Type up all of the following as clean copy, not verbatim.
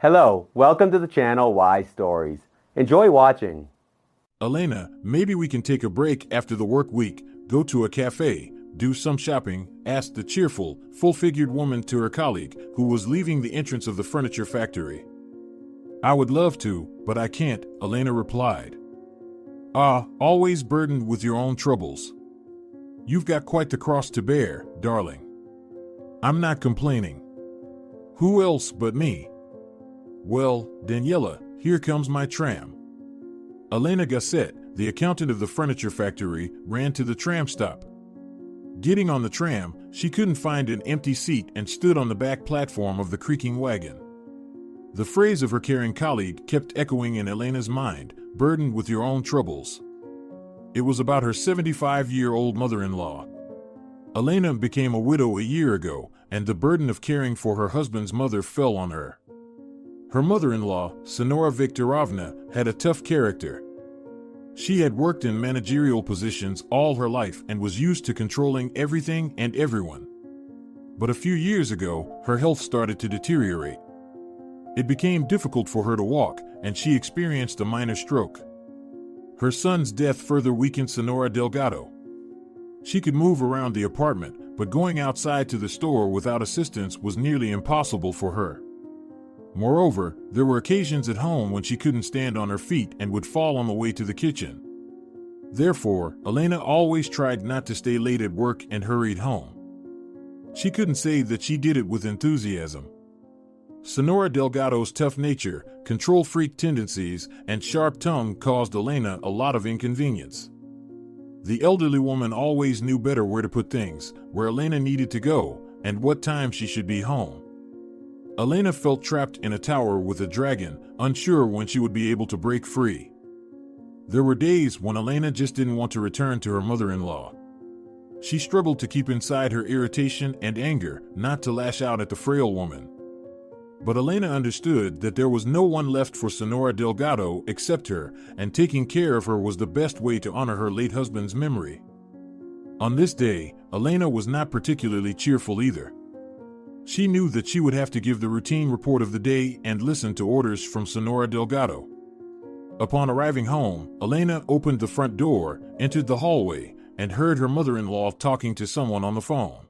Hello, welcome to the channel Why Stories. Enjoy watching. Elena, maybe we can take a break after the work week, go to a cafe, do some shopping, asked the cheerful, full-figured woman to her colleague, who was leaving the entrance of the furniture factory. I would love to, but I can't, Elena replied. Always burdened with your own troubles. You've got quite the cross to bear, darling. I'm not complaining. Who else but me? Well, Daniela, here comes my tram. Elena Gasset, the accountant of the furniture factory, ran to the tram stop. Getting on the tram, she couldn't find an empty seat and stood on the back platform of the creaking wagon. The phrase of her caring colleague kept echoing in Elena's mind, burdened with your own troubles. It was about her 75-year-old mother-in-law. Elena became a widow a year ago, and the burden of caring for her husband's mother fell on her. Her mother-in-law, Senora Viktorovna, had a tough character. She had worked in managerial positions all her life and was used to controlling everything and everyone. But a few years ago, her health started to deteriorate. It became difficult for her to walk, and she experienced a minor stroke. Her son's death further weakened Senora Delgado. She could move around the apartment, but going outside to the store without assistance was nearly impossible for her. Moreover, there were occasions at home when she couldn't stand on her feet and would fall on the way to the kitchen. Therefore, Elena always tried not to stay late at work and hurried home. She couldn't say that she did it with enthusiasm. Senora Delgado's tough nature, control freak tendencies, and sharp tongue caused Elena a lot of inconvenience. The elderly woman always knew better where to put things, where Elena needed to go, and what time she should be home. Elena felt trapped in a tower with a dragon, unsure when she would be able to break free. There were days when Elena just didn't want to return to her mother-in-law. She struggled to keep inside her irritation and anger, not to lash out at the frail woman. But Elena understood that there was no one left for Senora Delgado except her, and taking care of her was the best way to honor her late husband's memory. On this day, Elena was not particularly cheerful either. She knew that she would have to give the routine report of the day and listen to orders from Senora Delgado. Upon arriving home, Elena opened the front door, entered the hallway, and heard her mother-in-law talking to someone on the phone.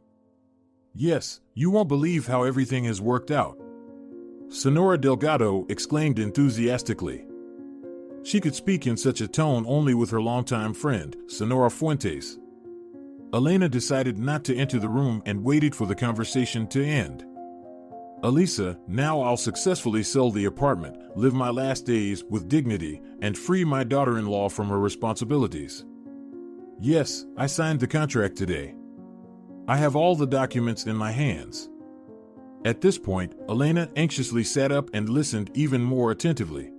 "Yes, you won't believe how everything has worked out," Senora Delgado exclaimed enthusiastically. She could speak in such a tone only with her longtime friend, Senora Fuentes. Elena decided not to enter the room and waited for the conversation to end. "Elisa, now I'll successfully sell the apartment, live my last days with dignity, and free my daughter-in-law from her responsibilities. Yes, I signed the contract today. I have all the documents in my hands." At this point, Elena anxiously sat up and listened even more attentively.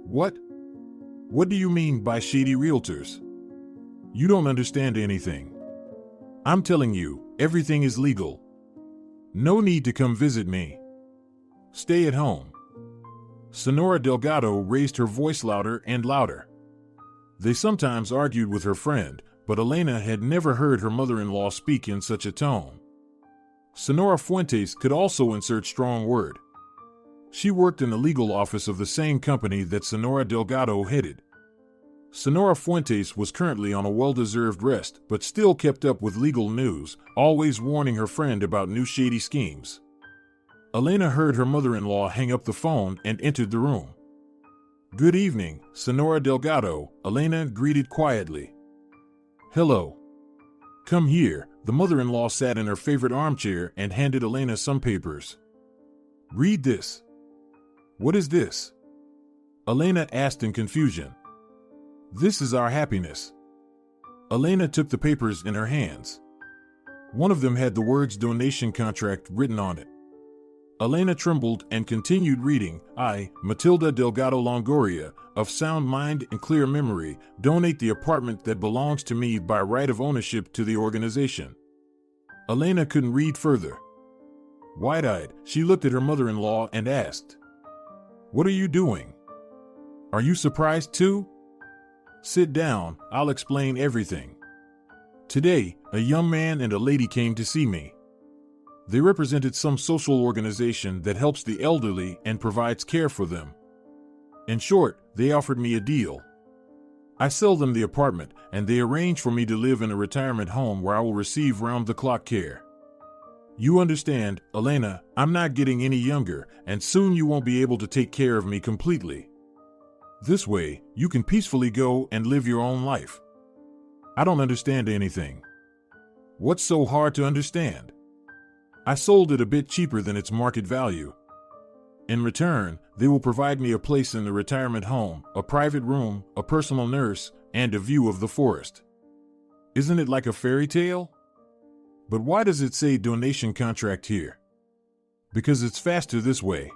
What? What do you mean by shady realtors? You don't understand anything. I'm telling you, everything is legal. No need to come visit me. Stay at home. Senora Delgado raised her voice louder and louder. They sometimes argued with her friend, but Elena had never heard her mother-in-law speak in such a tone. Senora Fuentes could also insert strong word. She worked in the legal office of the same company that Senora Delgado headed. Senora Fuentes was currently on a well-deserved rest, but still kept up with legal news, always warning her friend about new shady schemes. Elena heard her mother-in-law hang up the phone and entered the room. "Good evening, Senora Delgado," Elena greeted quietly. "Hello. Come here." The mother-in-law sat in her favorite armchair and handed Elena some papers. "Read this." "What is this?" Elena asked in confusion. "This is our happiness." Elena took the papers in her hands. One of them had the words donation contract written on it. Elena trembled and continued reading. "I, Matilda Delgado Longoria, of sound mind and clear memory, donate the apartment that belongs to me by right of ownership to the organization." Elena couldn't read further. Wide-eyed, she looked at her mother-in-law and asked, "What are you doing? Are you surprised too?" "Sit down, I'll explain everything. Today, a young man and a lady came to see me. They represented some social organization that helps the elderly and provides care for them. In short, they offered me a deal. I sell them the apartment, and they arrange for me to live in a retirement home where I will receive round-the-clock care. You understand, Elena, I'm not getting any younger, and soon you won't be able to take care of me completely. This way, you can peacefully go and live your own life. I don't understand anything. What's so hard to understand? I sold it a bit cheaper than its market value. In return, they will provide me a place in the retirement home, a private room, a personal nurse, and a view of the forest. Isn't it like a fairy tale? But why does it say donation contract here? Because it's faster this way.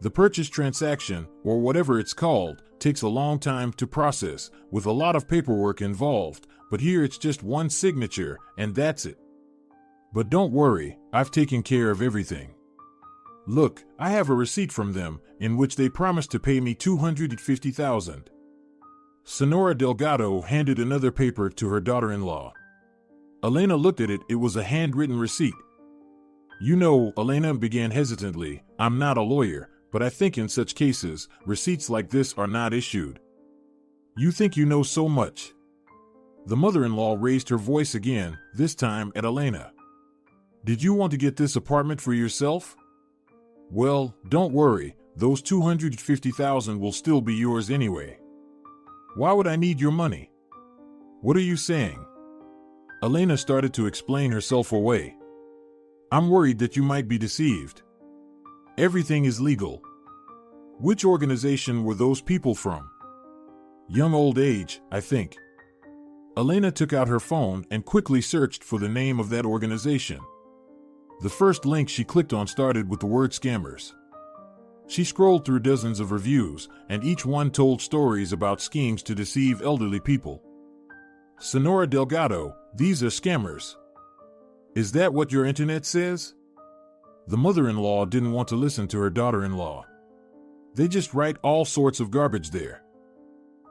The purchase transaction, or whatever it's called, takes a long time to process, with a lot of paperwork involved, but here it's just one signature, and that's it. But don't worry, I've taken care of everything. Look, I have a receipt from them, in which they promised to pay me $250,000. Senora Delgado handed another paper to her daughter-in-law. Elena looked at it. It was a handwritten receipt. You know, Elena began hesitantly, I'm not a lawyer, but I think in such cases, receipts like this are not issued. You think you know so much. The mother-in-law raised her voice again, this time at Elena. Did you want to get this apartment for yourself? Well, don't worry, those $250,000 will still be yours anyway. Why would I need your money? What are you saying? Elena started to explain herself away. I'm worried that you might be deceived. Everything is legal. Which organization were those people from? Young Old Age, I think. Elena took out her phone and quickly searched for the name of that organization. The first link she clicked on started with the word scammers. She scrolled through dozens of reviews, and each one told stories about schemes to deceive elderly people. Senora Delgado, these are scammers. Is that what your internet says? The mother-in-law didn't want to listen to her daughter-in-law. They just write all sorts of garbage there.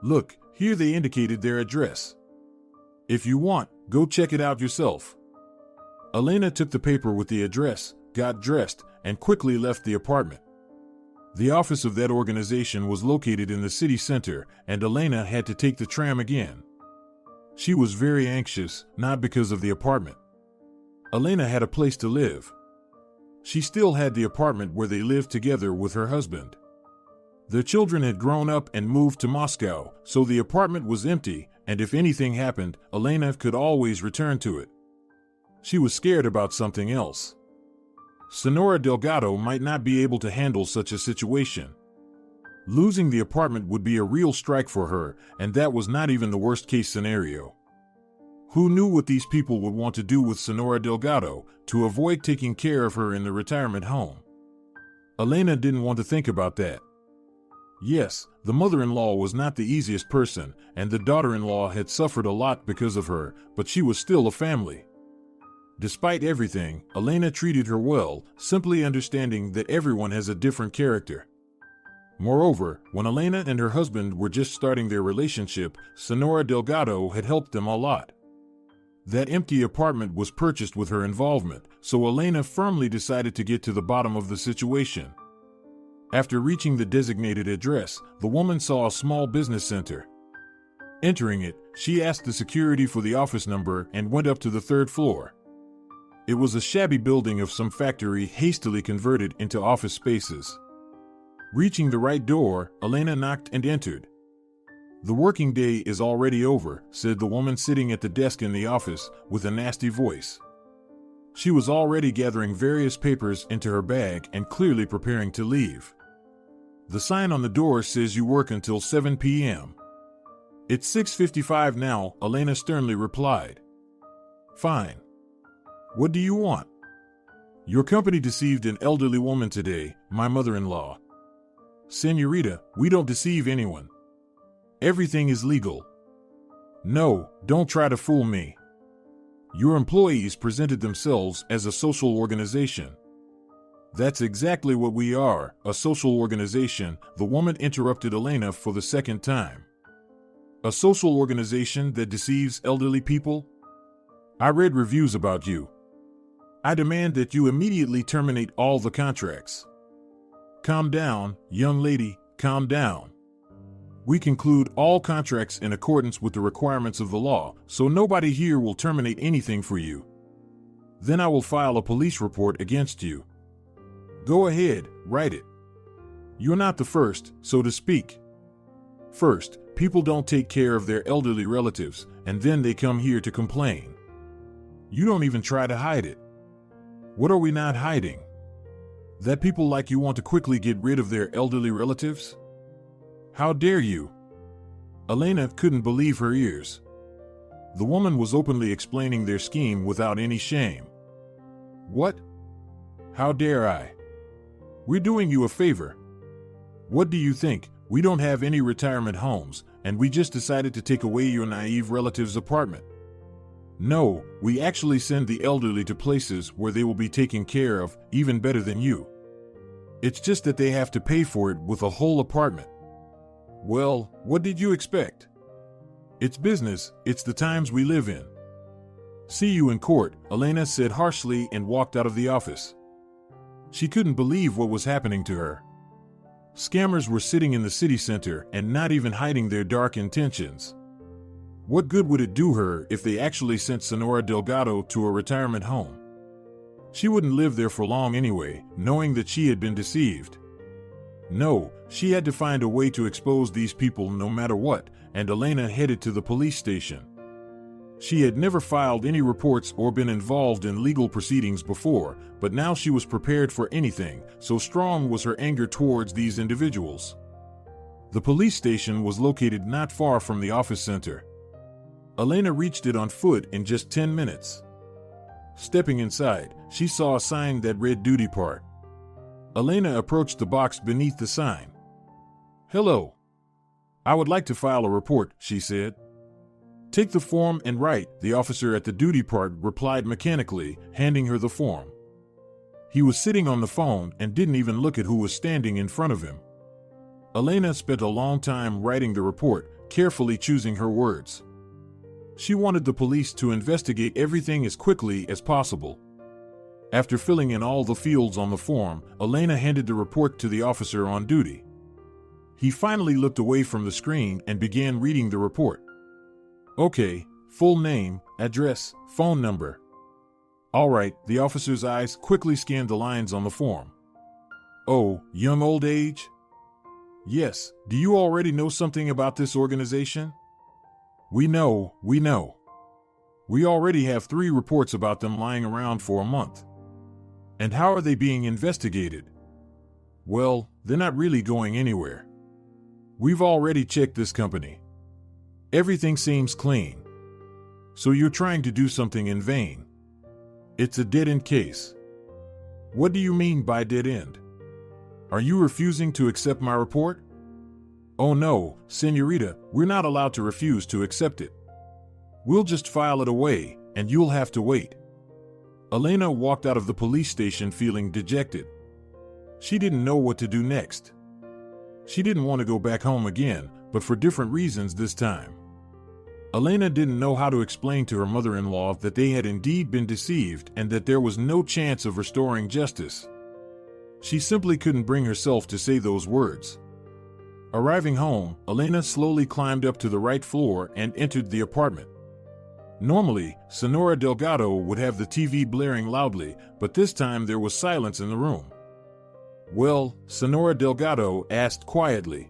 Look, here they indicated their address. If you want, go check it out yourself. Elena took the paper with the address, got dressed, and quickly left the apartment. The office of that organization was located in the city center, and Elena had to take the tram again. She was very anxious, not because of the apartment. Elena had a place to live. She still had the apartment where they lived together with her husband. Their children had grown up and moved to Moscow, so the apartment was empty, and if anything happened, Elena could always return to it. She was scared about something else. Senora Delgado might not be able to handle such a situation. Losing the apartment would be a real strike for her, and that was not even the worst-case scenario. Who knew what these people would want to do with Senora Delgado to avoid taking care of her in the retirement home? Elena didn't want to think about that. Yes, the mother-in-law was not the easiest person, and the daughter-in-law had suffered a lot because of her, but she was still a family. Despite everything, Elena treated her well, simply understanding that everyone has a different character. Moreover, when Elena and her husband were just starting their relationship, Senora Delgado had helped them a lot. That empty apartment was purchased with her involvement, so Elena firmly decided to get to the bottom of the situation. After reaching the designated address, the woman saw a small business center. Entering it, she asked the security for the office number and went up to the third floor. It was a shabby building of some factory hastily converted into office spaces. Reaching the right door, Elena knocked and entered. The working day is already over, said the woman sitting at the desk in the office, with a nasty voice. She was already gathering various papers into her bag and clearly preparing to leave. The sign on the door says you work until 7 p.m. It's 6:55 now, Elena sternly replied. Fine. What do you want? Your company deceived an elderly woman today, my mother-in-law. Senorita, we don't deceive anyone. Everything is legal. No, don't try to fool me. Your employees presented themselves as a social organization. That's exactly what we are, a social organization, the woman interrupted Elena for the second time. A social organization that deceives elderly people? I read reviews about you. I demand that you immediately terminate all the contracts. Calm down, young lady, calm down. We conclude all contracts in accordance with the requirements of the law, so nobody here will terminate anything for you. Then I will file a police report against you. Go ahead, write it. You're not the first, so to speak. First, people don't take care of their elderly relatives, and then they come here to complain. You don't even try to hide it. What are we not hiding? That people like you want to quickly get rid of their elderly relatives? How dare you? Elena couldn't believe her ears. The woman was openly explaining their scheme without any shame. What? How dare I? We're doing you a favor. What do you think? We don't have any retirement homes, and we just decided to take away your naive relative's apartment. No, we actually send the elderly to places where they will be taken care of, even better than you. It's just that they have to pay for it with a whole apartment. Well, what did you expect? It's business, it's the times we live in. See you in court, Elena said harshly and walked out of the office. She couldn't believe what was happening to her. Scammers were sitting in the city center and not even hiding their dark intentions. What good would it do her if they actually sent Senora Delgado to a retirement home? She wouldn't live there for long anyway, knowing that she had been deceived. No, she had to find a way to expose these people no matter what, and Elena headed to the police station. She had never filed any reports or been involved in legal proceedings before, but now she was prepared for anything, so strong was her anger towards these individuals. The police station was located not far from the office center. Elena reached it on foot in just 10 minutes. Stepping inside, she saw a sign that read Duty Part. Elena approached the box beneath the sign. Hello. I would like to file a report, she said. Take the form and write, the officer at the duty part replied mechanically, handing her the form. He was sitting on the phone and didn't even look at who was standing in front of him. Elena spent a long time writing the report, carefully choosing her words. She wanted the police to investigate everything as quickly as possible. After filling in all the fields on the form, Elena handed the report to the officer on duty. He finally looked away from the screen and began reading the report. Okay, full name, address, phone number. All right, the officer's eyes quickly scanned the lines on the form. Oh, young old age? Yes, do you already know something about this organization? We know. We already have 3 reports about them lying around for a month. And how are they being investigated? Well, they're not really going anywhere. We've already checked this company. Everything seems clean. So you're trying to do something in vain. It's a dead-end case. What do you mean by dead end? Are you refusing to accept my report? Oh no, señorita, we're not allowed to refuse to accept it. We'll just file it away, and you'll have to wait. Elena walked out of the police station feeling dejected. She didn't know what to do next. She didn't want to go back home again, but for different reasons this time. Elena didn't know how to explain to her mother-in-law that they had indeed been deceived and that there was no chance of restoring justice. She simply couldn't bring herself to say those words. Arriving home, Elena slowly climbed up to the right floor and entered the apartment. Normally, Senora Delgado would have the TV blaring loudly, but this time there was silence in the room. Well, Senora Delgado asked quietly.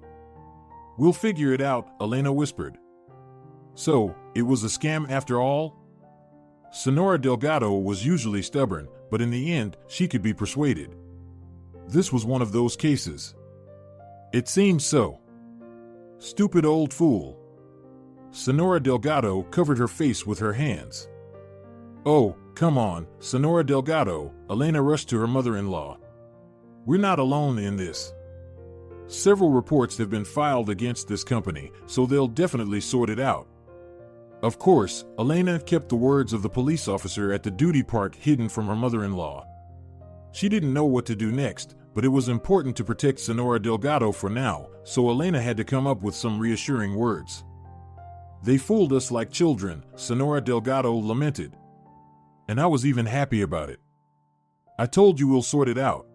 We'll figure it out, Elena whispered. So, it was a scam after all? Senora Delgado was usually stubborn, but in the end, she could be persuaded. This was one of those cases. It seemed so. Stupid old fool. Senora Delgado covered her face with her hands. Oh, come on, Senora Delgado, Elena rushed to her mother-in-law. We're not alone in this. Several reports have been filed against this company, so they'll definitely sort it out. Of course, Elena kept the words of the police officer at the duty part hidden from her mother-in-law. She didn't know what to do next, but it was important to protect Senora Delgado for now, so Elena had to come up with some reassuring words. They fooled us like children, Senora Delgado lamented. And I was even happy about it. I told you we'll sort it out.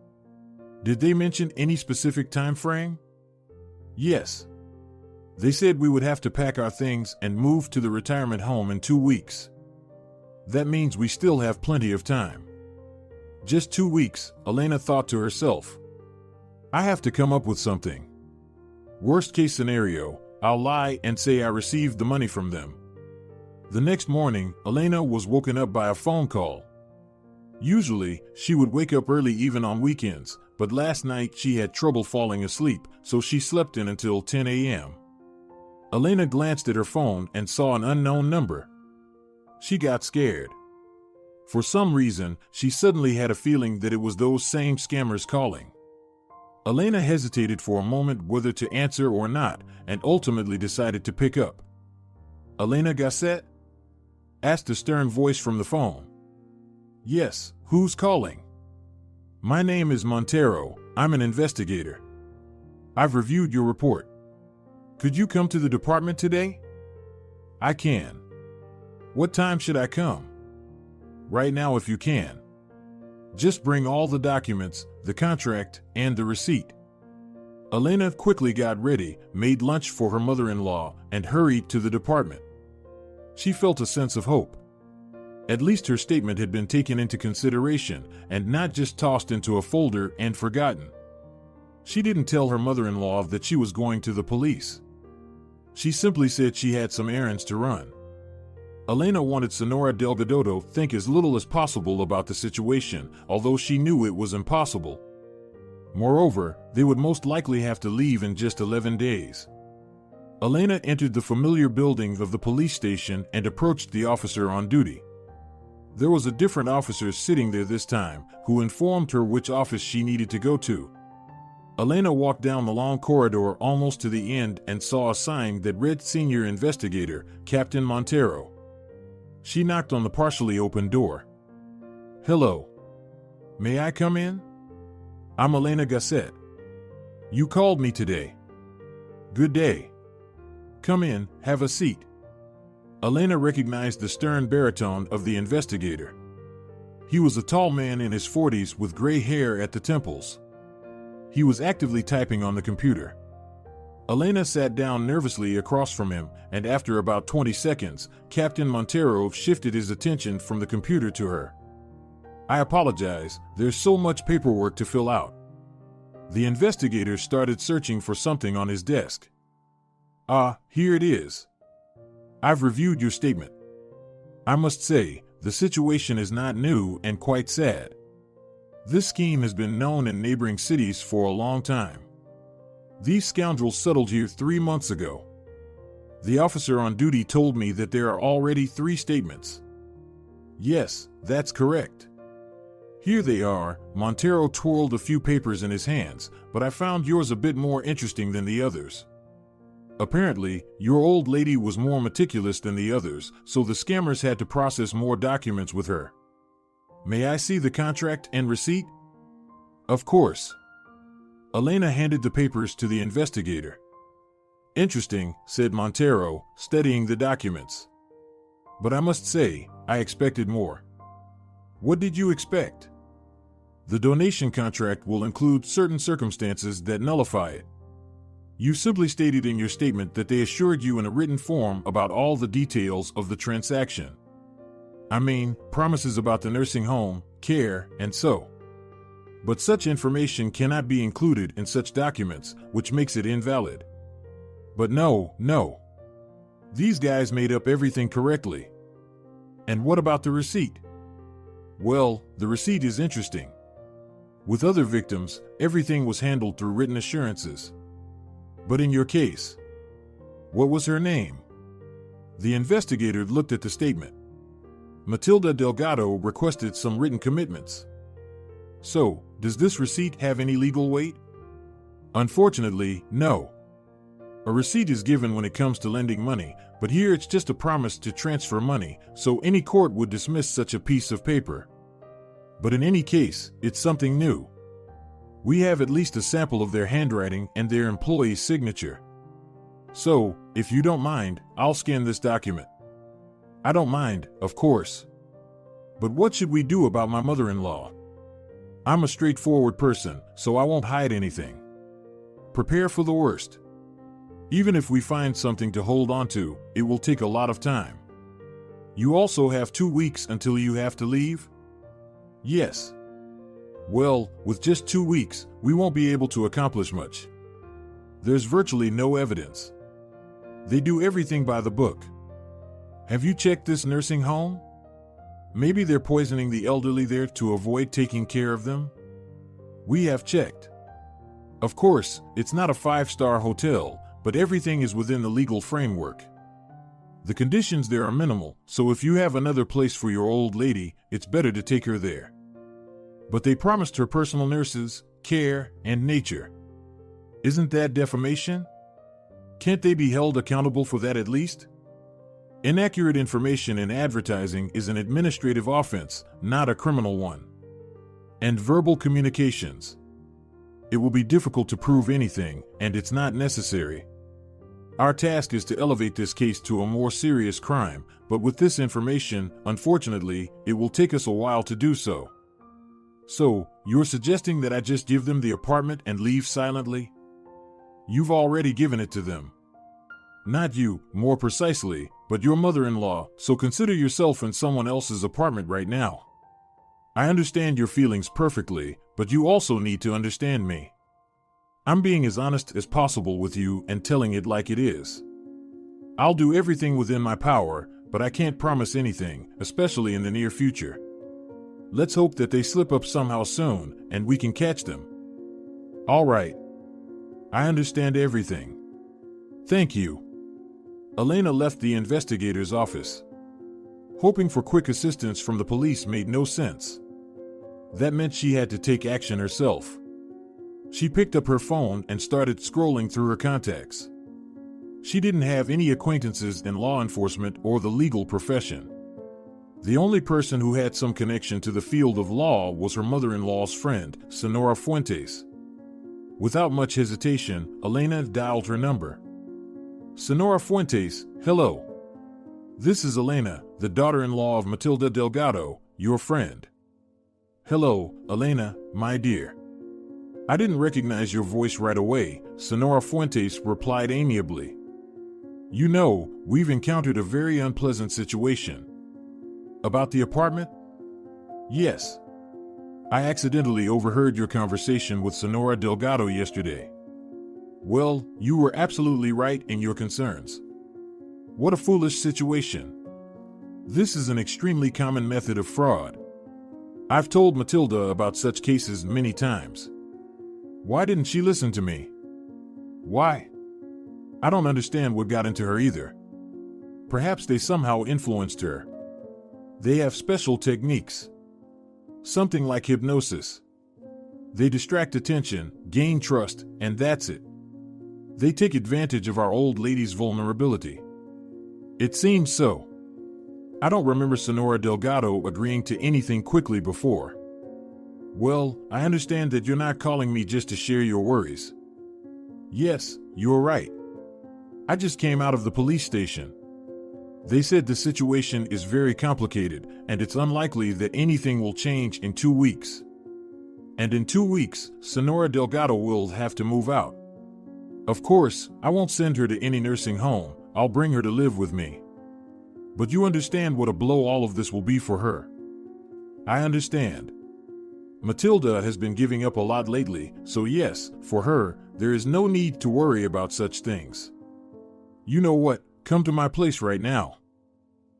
Did they mention any specific time frame? Yes. They said we would have to pack our things and move to the retirement home in 2 weeks. That means we still have plenty of time. Just 2 weeks, Elena thought to herself. I have to come up with something. Worst case scenario, I'll lie and say I received the money from them. The next morning, Elena was woken up by a phone call. Usually, she would wake up early even on weekends, but last night she had trouble falling asleep, so she slept in until 10 a.m. Elena glanced at her phone and saw an unknown number. She got scared. For some reason, she suddenly had a feeling that it was those same scammers calling. Elena hesitated for a moment whether to answer or not, and ultimately decided to pick up. Elena Gasset? Asked a stern voice from the phone. Yes, who's calling? My name is Montero. I'm an investigator. I've reviewed your report. Could you come to the department today? I can. What time should I come? Right now if you can. Just bring all the documents, the contract, and the receipt. Elena quickly got ready, made lunch for her mother-in-law, and hurried to the department. She felt a sense of hope. At least her statement had been taken into consideration and not just tossed into a folder and forgotten. She didn't tell her mother-in-law that she was going to the police. She simply said she had some errands to run. Elena wanted Senora Delgado to think as little as possible about the situation, although she knew it was impossible. Moreover, they would most likely have to leave in just 11 days. Elena entered the familiar building of the police station and approached the officer on duty. There was a different officer sitting there this time, who informed her which office she needed to go to. Elena walked down the long corridor almost to the end and saw a sign that read Senior Investigator, Captain Montero. She knocked on the partially open door. Hello. May I come in? I'm Elena Gasset. You called me today. Good day. Come in, have a seat. Elena recognized the stern baritone of the investigator. He was a tall man in his 40s with gray hair at the temples. He was actively typing on the computer. Elena sat down nervously across from him, and after about 20 seconds, Captain Montero shifted his attention from the computer to her. I apologize, there's so much paperwork to fill out. The investigator started searching for something on his desk. Here it is. I've reviewed your statement. I must say, the situation is not new and quite sad. This scheme has been known in neighboring cities for a long time. These scoundrels settled here 3 months ago. The officer on duty told me that there are already 3 statements. Yes, that's correct. Here they are. Montero twirled a few papers in his hands, but I found yours a bit more interesting than the others. Apparently, your old lady was more meticulous than the others, so the scammers had to process more documents with her. May I see the contract and receipt? Of course. Elena handed the papers to the investigator. Interesting, said Montero, studying the documents. But I must say, I expected more. What did you expect? The donation contract will include certain circumstances that nullify it. You simply stated in your statement that they assured you in a written form about all the details of the transaction. I mean, promises about the nursing home, care, and so. But such information cannot be included in such documents, which makes it invalid. But no. These guys made up everything correctly. And what about the receipt? Well, the receipt is interesting. With other victims, everything was handled through written assurances. But in your case, what was her name? The investigator looked at the statement. Matilda Delgado requested some written commitments. So, does this receipt have any legal weight? Unfortunately, no. A receipt is given when it comes to lending money, but here it's just a promise to transfer money, so any court would dismiss such a piece of paper. But in any case, it's something new. We have at least a sample of their handwriting and their employee's signature. So, if you don't mind, I'll scan this document. I don't mind, of course. But what should we do about my mother-in-law? I'm a straightforward person, so I won't hide anything. Prepare for the worst. Even if we find something to hold on to, it will take a lot of time. You also have 2 weeks until you have to leave? Yes. Well, with just 2 weeks, we won't be able to accomplish much. There's virtually no evidence. They do everything by the book. Have you checked this nursing home? Maybe they're poisoning the elderly there to avoid taking care of them? We have checked. Of course, it's not a 5-star hotel, but everything is within the legal framework. The conditions there are minimal, so if you have another place for your old lady, it's better to take her there. But they promised her personal nurses, care, and nature. Isn't that defamation? Can't they be held accountable for that at least? Inaccurate information in advertising is an administrative offense, not a criminal one. And verbal communications. It will be difficult to prove anything, and it's not necessary. Our task is to elevate this case to a more serious crime, but with this information, unfortunately, it will take us a while to do so. So, you're suggesting that I just give them the apartment and leave silently? You've already given it to them. Not you, more precisely, but your mother-in-law, so consider yourself in someone else's apartment right now. I understand your feelings perfectly, but you also need to understand me. I'm being as honest as possible with you and telling it like it is. I'll do everything within my power, but I can't promise anything, especially in the near future. Let's hope that they slip up somehow soon, and we can catch them. All right. I understand everything. Thank you. Elena left the investigator's office. Hoping for quick assistance from the police made no sense. That meant she had to take action herself. She picked up her phone and started scrolling through her contacts. She didn't have any acquaintances in law enforcement or the legal profession. The only person who had some connection to the field of law was her mother-in-law's friend, Senora Fuentes. Without much hesitation, Elena dialed her number. Senora Fuentes, hello. This is Elena, the daughter-in-law of Matilda Delgado, your friend. Hello, Elena, my dear. I didn't recognize your voice right away, Senora Fuentes replied amiably. You know, we've encountered a very unpleasant situation. About the apartment? Yes. I accidentally overheard your conversation with Senora Delgado yesterday. Well, you were absolutely right in your concerns. What a foolish situation. This is an extremely common method of fraud. I've told Matilda about such cases many times. Why didn't she listen to me? Why? I don't understand what got into her either. Perhaps they somehow influenced her. They have special techniques. Something like hypnosis. They distract attention, gain trust, and that's it. They take advantage of our old lady's vulnerability. It seems so. I don't remember Senora Delgado agreeing to anything quickly before. Well, I understand that you're not calling me just to share your worries. Yes, you're right. I just came out of the police station. They said the situation is very complicated, and it's unlikely that anything will change in 2 weeks. And in 2 weeks, Senora Delgado will have to move out. Of course, I won't send her to any nursing home. I'll bring her to live with me. But you understand what a blow all of this will be for her. I understand. Matilda has been giving up a lot lately, so yes, for her, there is no need to worry about such things. You know what? Come to my place right now.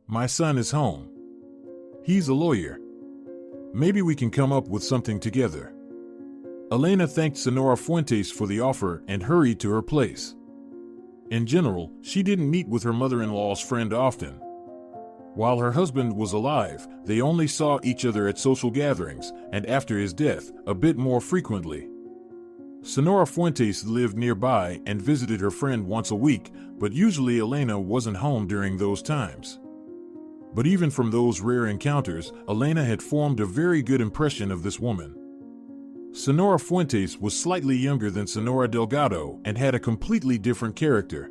My son is home. He's a lawyer. Maybe we can come up with something together. Elena thanked Senora Fuentes for the offer and hurried to her place. In general, she didn't meet with her mother-in-law's friend often. While her husband was alive, they only saw each other at social gatherings, and after his death, a bit more frequently. Senora Fuentes lived nearby and visited her friend once a week, but usually Elena wasn't home during those times. But even from those rare encounters, Elena had formed a very good impression of this woman. Senora Fuentes was slightly younger than Senora Delgado and had a completely different character.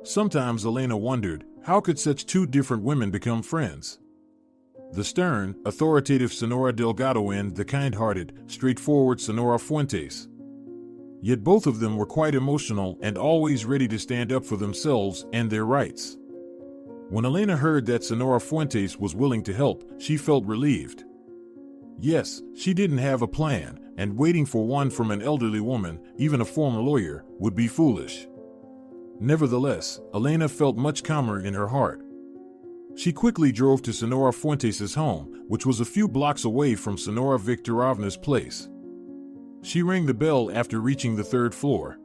Sometimes Elena wondered, how could such two different women become friends? the stern, authoritative Senora Delgado and the kind-hearted, straightforward Senora Fuentes. Yet both of them were quite emotional and always ready to stand up for themselves and their rights. When Elena heard that Senora Fuentes was willing to help, she felt relieved. Yes, she didn't have a plan, and waiting for one from an elderly woman, even a former lawyer, would be foolish. Nevertheless, Elena felt much calmer in her heart. She quickly drove to Senora Fuentes' home, which was a few blocks away from Senora Viktorovna's place. She rang the bell after reaching the third floor.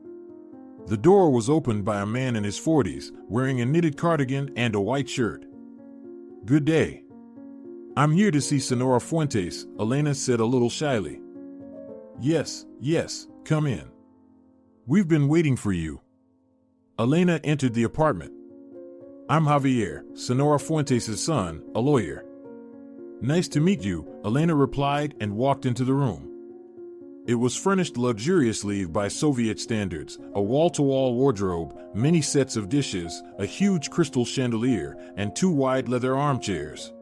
The door was opened by a man in his 40s, wearing a knitted cardigan and a white shirt. "Good day. I'm here to see Senora Fuentes," Elena said a little shyly. Yes, come in. We've been waiting for you." Elena entered the apartment. "I'm Javier, Senora Fuentes' son, a lawyer." "Nice to meet you," Elena replied and walked into the room. It was furnished luxuriously by Soviet standards, a wall-to-wall wardrobe, many sets of dishes, a huge crystal chandelier, and 2 wide leather armchairs.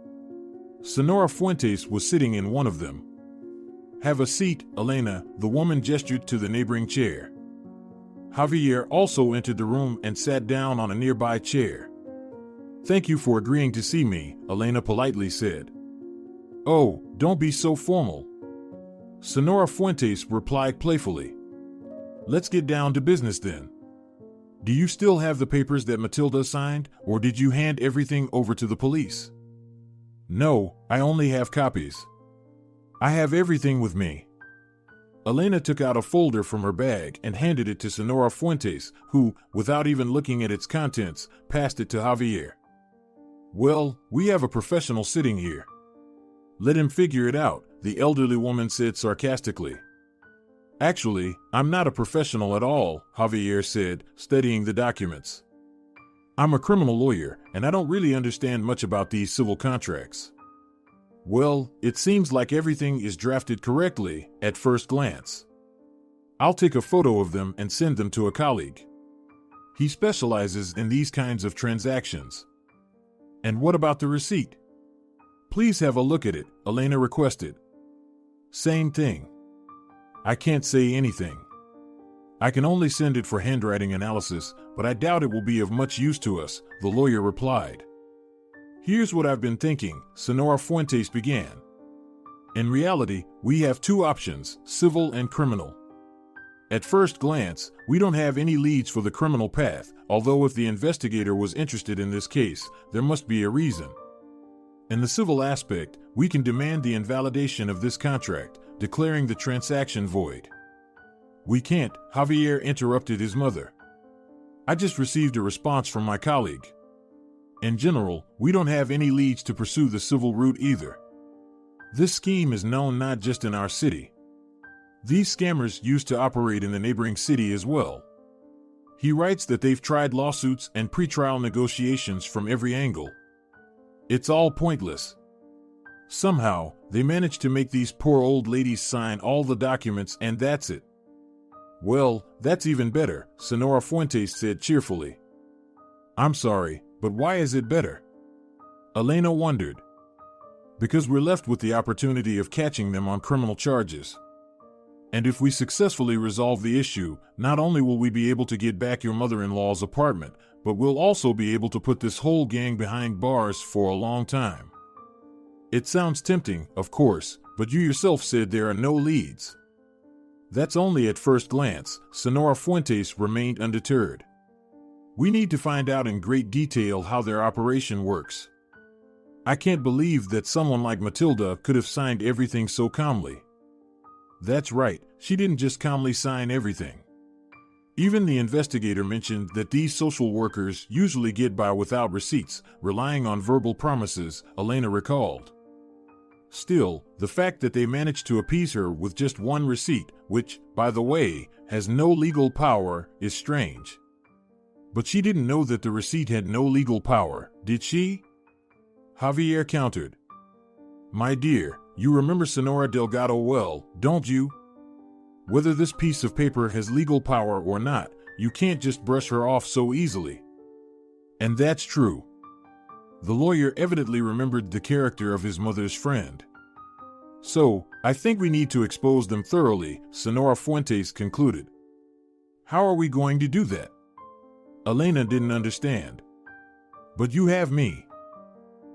Senora Fuentes was sitting in one of them. "Have a seat, Elena," the woman gestured to the neighboring chair. Javier also entered the room and sat down on a nearby chair. "Thank you for agreeing to see me," Elena politely said. "Oh, don't be so formal," Senora Fuentes replied playfully. "Let's get down to business then. Do you still have the papers that Matilda signed, or did you hand everything over to the police?" "No, I only have copies. I have everything with me." Elena took out a folder from her bag and handed it to Senora Fuentes, who, without even looking at its contents, passed it to Javier. "Well, we have a professional sitting here. Let him figure it out," the elderly woman said sarcastically. "Actually, I'm not a professional at all," Javier said, studying the documents. "I'm a criminal lawyer, and I don't really understand much about these civil contracts." "Well, it seems like everything is drafted correctly, at first glance. I'll take a photo of them and send them to a colleague. He specializes in these kinds of transactions." "And what about the receipt?" "Please have a look at it," Elena requested. "Same thing. I can't say anything. I can only send it for handwriting analysis, but I doubt it will be of much use to us," the lawyer replied. "Here's what I've been thinking," Senora Fuentes began. "In reality, we have 2 options, civil and criminal. At first glance, we don't have any leads for the criminal path, although if the investigator was interested in this case, there must be a reason. In the civil aspect, we can demand the invalidation of this contract, declaring the transaction void." "We can't," Javier interrupted his mother. "I just received a response from my colleague. In general, we don't have any leads to pursue the civil route either. This scheme is known not just in our city. These scammers used to operate in the neighboring city as well. He writes that they've tried lawsuits and pretrial negotiations from every angle. It's all pointless. Somehow, they managed to make these poor old ladies sign all the documents and that's it." "Well, that's even better," Senora Fuentes said cheerfully. "I'm sorry, but why is it better?" Elena wondered. "Because we're left with the opportunity of catching them on criminal charges. And if we successfully resolve the issue, not only will we be able to get back your mother-in-law's apartment, but we'll also be able to put this whole gang behind bars for a long time." "It sounds tempting, of course, but you yourself said there are no leads." "That's only at first glance," Senora Fuentes remained undeterred. "We need to find out in great detail how their operation works. I can't believe that someone like Matilda could have signed everything so calmly." "That's right, she didn't just calmly sign everything. Even the investigator mentioned that these social workers usually get by without receipts, relying on verbal promises," Elena recalled. Still, the fact that they managed to appease her with just one receipt, which, by the way, has no legal power, is strange. "But she didn't know that the receipt had no legal power, did she?" Javier countered. "My dear, you remember Senora Delgado well, don't you? Whether this piece of paper has legal power or not, you can't just brush her off so easily." "And that's true. The lawyer evidently remembered the character of his mother's friend. So, I think we need to expose them thoroughly, Senora Fuentes concluded. How are we going to do that? Elena didn't understand. But you have me,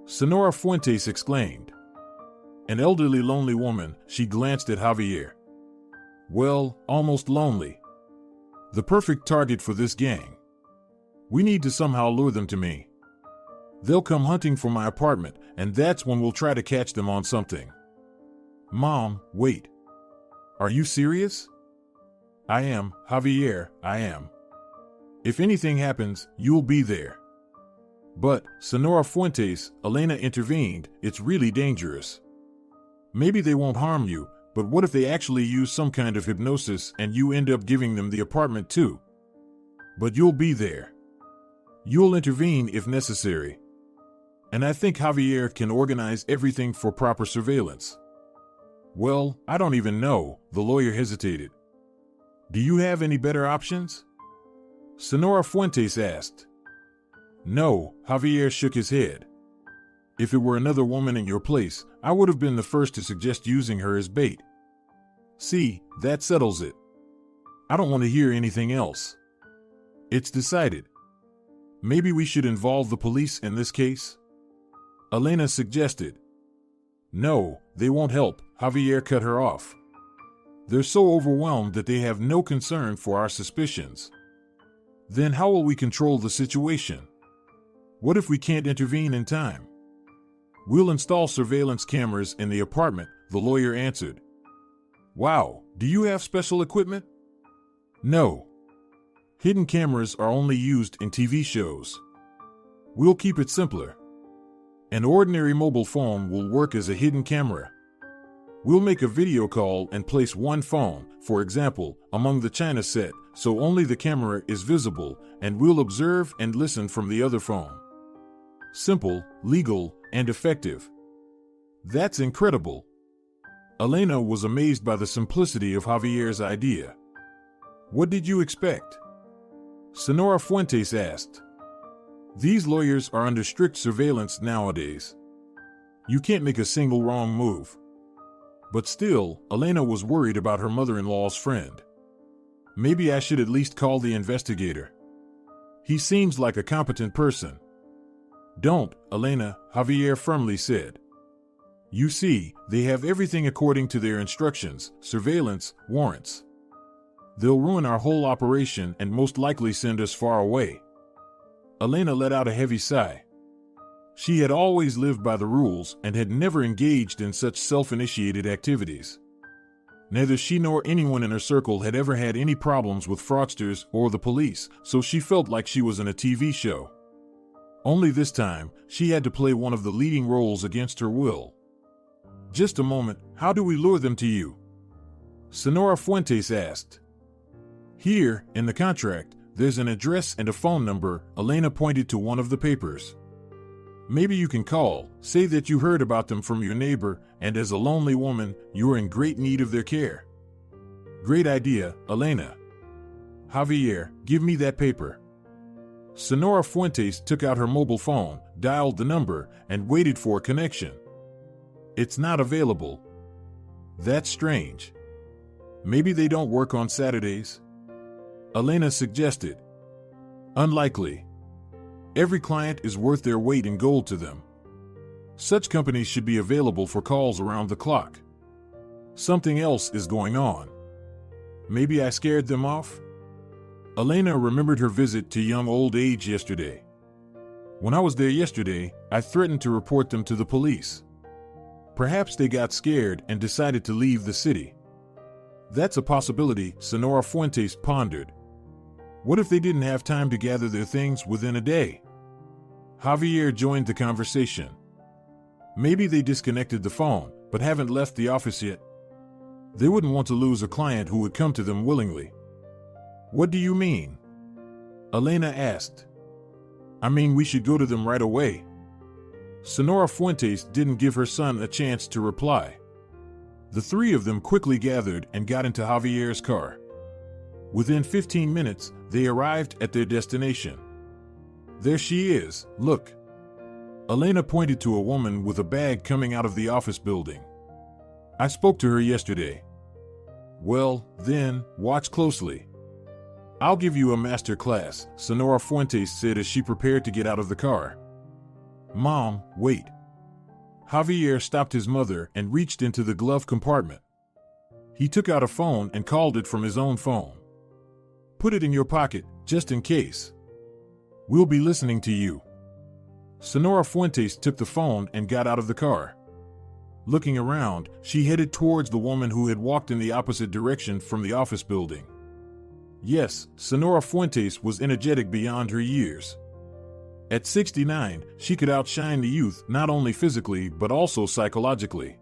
Senora Fuentes exclaimed. An elderly, lonely woman, she glanced at Javier. Well, almost lonely. The perfect target for this gang. We need to somehow lure them to me. They'll come hunting for my apartment, and that's when we'll try to catch them on something. Mom, wait. Are you serious? I am, Javier, I am. If anything happens, you'll be there. But, Senora Fuentes, Elena intervened, it's really dangerous. Maybe they won't harm you, but what if they actually use some kind of hypnosis and you end up giving them the apartment too? But you'll be there. You'll intervene if necessary. And I think Javier can organize everything for proper surveillance. Well, I don't even know, the lawyer hesitated. Do you have any better options? Senora Fuentes asked. No, Javier shook his head. If it were another woman in your place, I would have been the first to suggest using her as bait. See, that settles it. I don't want to hear anything else. It's decided. Maybe we should involve the police in this case? Elena suggested. No, they won't help, Javier cut her off. They're so overwhelmed that they have no concern for our suspicions. Then how will we control the situation? What if we can't intervene in time? We'll install surveillance cameras in the apartment, the lawyer answered. Wow, do you have special equipment? No. Hidden cameras are only used in TV shows. We'll keep it simpler. An ordinary mobile phone will work as a hidden camera. We'll make a video call and place one phone, for example, among the china set, so only the camera is visible, and we'll observe and listen from the other phone. Simple, legal, and effective. That's incredible. Elena was amazed by the simplicity of Javier's idea. What did you expect? Senora Fuentes asked. These lawyers are under strict surveillance nowadays. You can't make a single wrong move. But still, Elena was worried about her mother-in-law's friend. Maybe I should at least call the investigator. He seems like a competent person. Don't, Elena, Javier firmly said. You see, they have everything according to their instructions, surveillance, warrants. They'll ruin our whole operation and most likely send us far away. Elena let out a heavy sigh. She had always lived by the rules and had never engaged in such self-initiated activities. Neither she nor anyone in her circle had ever had any problems with fraudsters or the police, so she felt like she was in a TV show. Only this time, she had to play one of the leading roles against her will. Just a moment, how do we lure them to you? Senora Fuentes asked. Here, in the contract, there's an address and a phone number. Elena pointed to one of the papers. Maybe you can call, say that you heard about them from your neighbor, and as a lonely woman, you're in great need of their care. Great idea, Elena. Javier, give me that paper. Senora Fuentes took out her mobile phone, dialed the number, and waited for a connection. It's not available. That's strange. Maybe they don't work on Saturdays? Elena suggested. Unlikely. Every client is worth their weight in gold to them. Such companies should be available for calls around the clock. Something else is going on. Maybe I scared them off? Elena remembered her visit to young old age yesterday. When I was there yesterday, I threatened to report them to the police. Perhaps they got scared and decided to leave the city. That's a possibility, Senora Fuentes pondered. What if they didn't have time to gather their things within a day? Javier joined the conversation. Maybe they disconnected the phone, but haven't left the office yet. They wouldn't want to lose a client who would come to them willingly. What do you mean? Elena asked. I mean, we should go to them right away. Senora Fuentes didn't give her son a chance to reply. The three of them quickly gathered and got into Javier's car. Within 15 minutes, they arrived at their destination. There she is, look. Elena pointed to a woman with a bag coming out of the office building. I spoke to her yesterday. Well, then, watch closely. I'll give you a master class, Senora Fuentes said as she prepared to get out of the car. Mom, wait. Javier stopped his mother and reached into the glove compartment. He took out a phone and called it from his own phone. Put it in your pocket, just in case. We'll be listening to you. Senora Fuentes took the phone and got out of the car. Looking around, she headed towards the woman who had walked in the opposite direction from the office building. Yes, Senora Fuentes was energetic beyond her years. At 69, she could outshine the youth not only physically but also psychologically.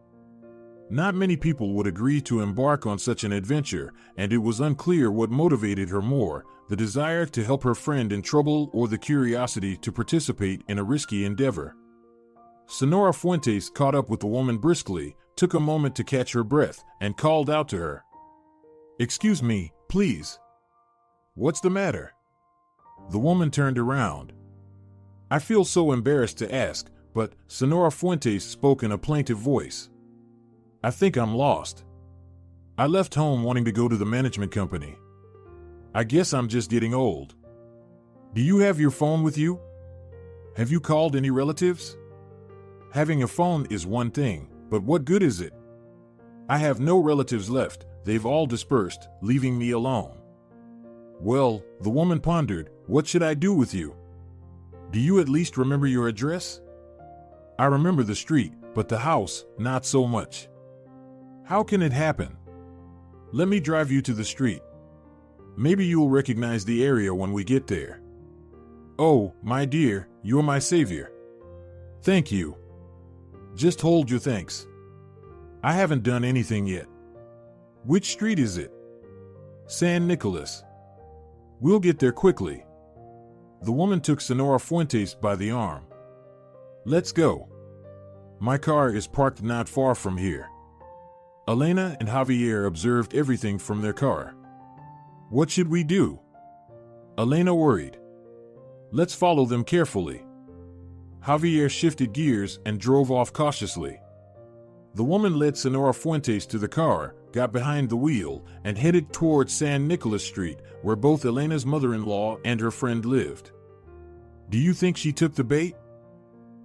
Not many people would agree to embark on such an adventure, and it was unclear what motivated her more, the desire to help her friend in trouble or the curiosity to participate in a risky endeavor. Senora Fuentes caught up with the woman briskly, took a moment to catch her breath, and called out to her. "Excuse me, please." "What's the matter?" The woman turned around. "I feel so embarrassed to ask, but," Senora Fuentes spoke in a plaintive voice, "I think I'm lost. I left home wanting to go to the management company. I guess I'm just getting old. Do you have your phone with you? Have you called any relatives? Having a phone is one thing, but what good is it? I have no relatives left, they've all dispersed, leaving me alone." "Well," the woman pondered, "what should I do with you? Do you at least remember your address?" "I remember the street, but the house, not so much." "How can it happen?" "Let me drive you to the street. Maybe you'll recognize the area when we get there." "Oh, my dear, you're my savior." "Thank you." "Just hold your thanks. I haven't done anything yet." "Which street is it?" "San Nicolas." "We'll get there quickly." The woman took Senora Fuentes by the arm. "Let's go. My car is parked not far from here." Elena and Javier observed everything from their car. "What should we do?" Elena worried. "Let's follow them carefully." Javier shifted gears and drove off cautiously. The woman led Senora Fuentes to the car, got behind the wheel, and headed towards San Nicolas Street, where both Elena's mother-in-law and her friend lived. "Do you think she took the bait?"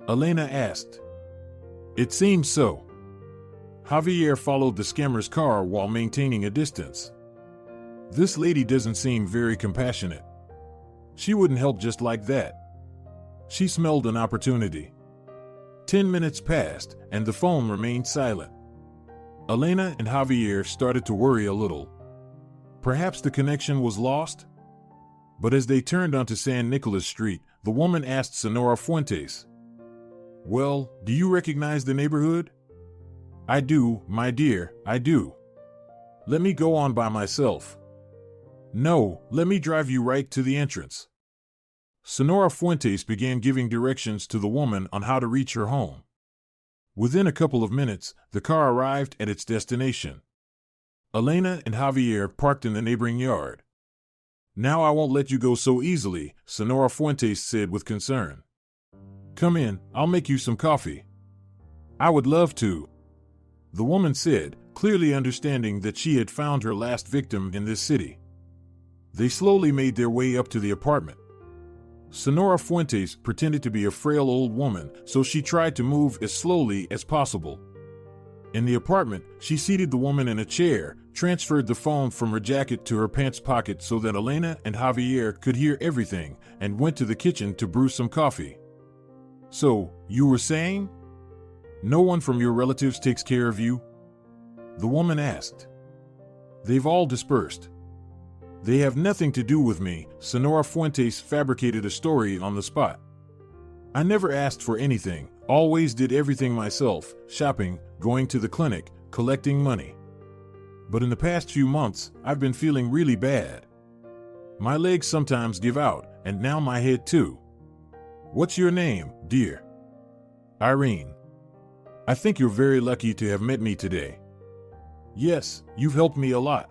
Elena asked. "It seems so." Javier followed the scammer's car while maintaining a distance. "This lady doesn't seem very compassionate. She wouldn't help just like that." She smelled an opportunity. 10 minutes passed, and the phone remained silent. Elena and Javier started to worry a little. Perhaps the connection was lost? But as they turned onto San Nicolas Street, the woman asked Senora Fuentes, "Well, do you recognize the neighborhood?" "I do, my dear, I do." "Let me go on by myself." "No, let me drive you right to the entrance." Senora Fuentes began giving directions to the woman on how to reach her home. Within a couple of minutes, the car arrived at its destination. Elena and Javier parked in the neighboring yard. "Now I won't let you go so easily," Senora Fuentes said with concern. "Come in, I'll make you some coffee." "I would love to," the woman said, clearly understanding that she had found her last victim in this city. They slowly made their way up to the apartment. Senora Fuentes pretended to be a frail old woman, so she tried to move as slowly as possible. In the apartment, she seated the woman in a chair, transferred the phone from her jacket to her pants pocket so that Elena and Javier could hear everything, and went to the kitchen to brew some coffee. "So, you were saying? No one from your relatives takes care of you?" the woman asked. "They've all dispersed. They have nothing to do with me," Senora Fuentes fabricated a story on the spot. "I never asked for anything, always did everything myself, shopping, going to the clinic, collecting money. But in the past few months, I've been feeling really bad. My legs sometimes give out, and now my head too." "What's your name, dear?" "Irene. I think you're very lucky to have met me today." "Yes, you've helped me a lot.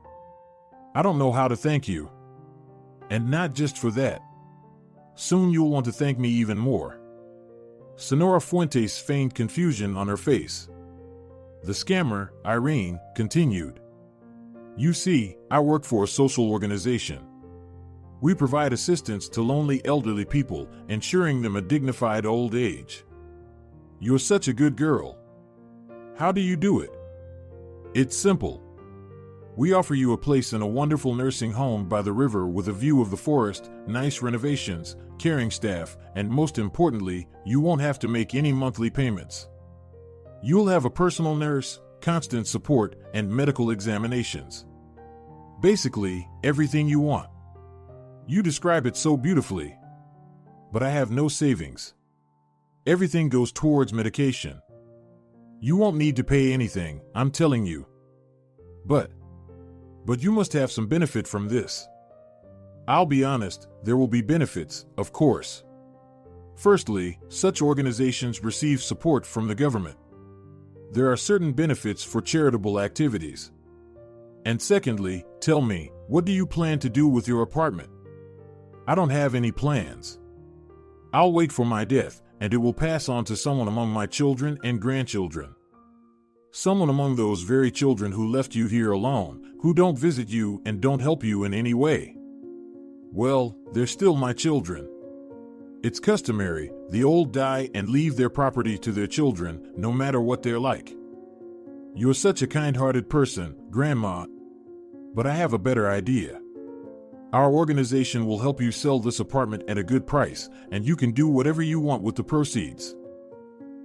I don't know how to thank you. And not just for that. Soon you'll want to thank me even more." Senora Fuentes feigned confusion on her face. The scammer, Irene, continued. You see, I work for a social organization. We provide assistance to lonely elderly people, ensuring them a dignified old age. You're such a good girl. How do you do it? It's simple. We offer you a place in a wonderful nursing home by the river with a view of the forest, nice renovations, caring staff, and most importantly, you won't have to make any monthly payments. You'll have a personal nurse, constant support, and medical examinations. Basically, everything you want. You describe it so beautifully. But I have no savings. Everything goes towards medication. You won't need to pay anything, I'm telling you. But you must have some benefit from this. I'll be honest, there will be benefits, of course. Firstly, such organizations receive support from the government. There are certain benefits for charitable activities. And secondly, tell me, what do you plan to do with your apartment? I don't have any plans. I'll wait for my death, and it will pass on to someone among my children and grandchildren. Someone among those very children who left you here alone, who don't visit you and don't help you in any way. Well, they're still my children. It's customary, the old die and leave their property to their children, no matter what they're like. You're such a kind-hearted person, Grandma. But I have a better idea. Our organization will help you sell this apartment at a good price, and you can do whatever you want with the proceeds.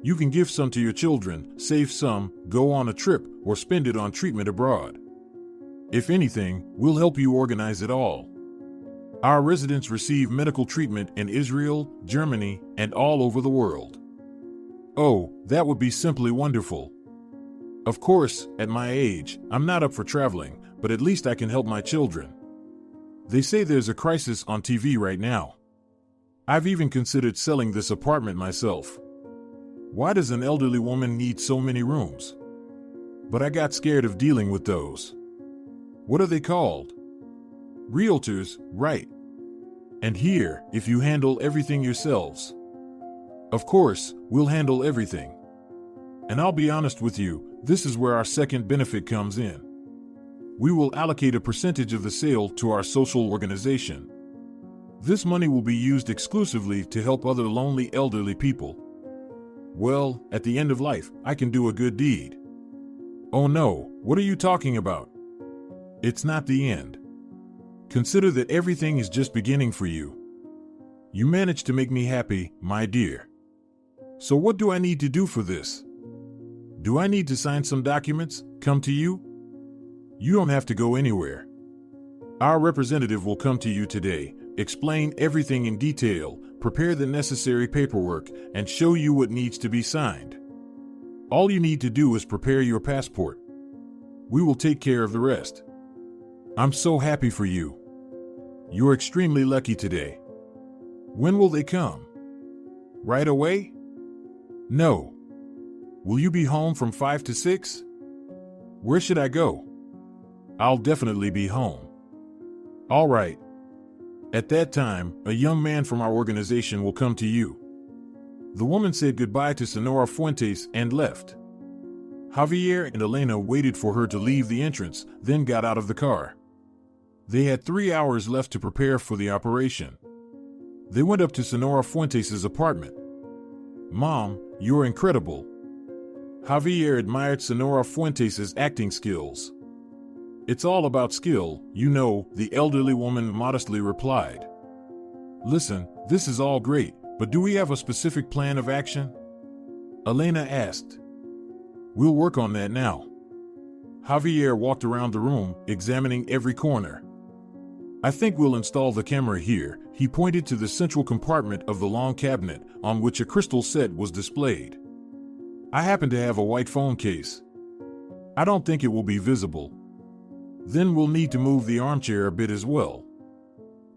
You can give some to your children, save some, go on a trip, or spend it on treatment abroad. If anything, we'll help you organize it all. Our residents receive medical treatment in Israel, Germany, and all over the world. Oh, that would be simply wonderful. Of course, at my age, I'm not up for traveling, but at least I can help my children. They say there's a crisis on TV right now. I've even considered selling this apartment myself. Why does an elderly woman need so many rooms? But I got scared of dealing with those. What are they called? Realtors, right. And here, if you handle everything yourselves. Of course, we'll handle everything. And I'll be honest with you, this is where our second benefit comes in. We will allocate a percentage of the sale to our social organization. This money will be used exclusively to help other lonely elderly people. Well, at the end of life, I can do a good deed. Oh no, what are you talking about? It's not the end. Consider that everything is just beginning for you. You managed to make me happy, my dear. So what do I need to do for this? Do I need to sign some documents, come to you? You don't have to go anywhere. Our representative will come to you today, explain everything in detail, prepare the necessary paperwork, and show you what needs to be signed. All you need to do is prepare your passport. We will take care of the rest. I'm so happy for you. You're extremely lucky today. When will they come? Right away? No. Will you be home from 5 to 6? Where should I go? I'll definitely be home. All right. At that time, a young man from our organization will come to you. The woman said goodbye to Senora Fuentes and left. Javier and Elena waited for her to leave the entrance, then got out of the car. They had 3 hours left to prepare for the operation. They went up to Senora Fuentes' apartment. Mom, you're incredible. Javier admired Senora Fuentes' acting skills. It's all about skill, you know, the elderly woman modestly replied. Listen, this is all great, but do we have a specific plan of action? Elena asked. We'll work on that now. Javier walked around the room, examining every corner. I think we'll install the camera here. He pointed to the central compartment of the long cabinet on which a crystal set was displayed. I happen to have a white phone case. I don't think it will be visible. Then we'll need to move the armchair a bit as well.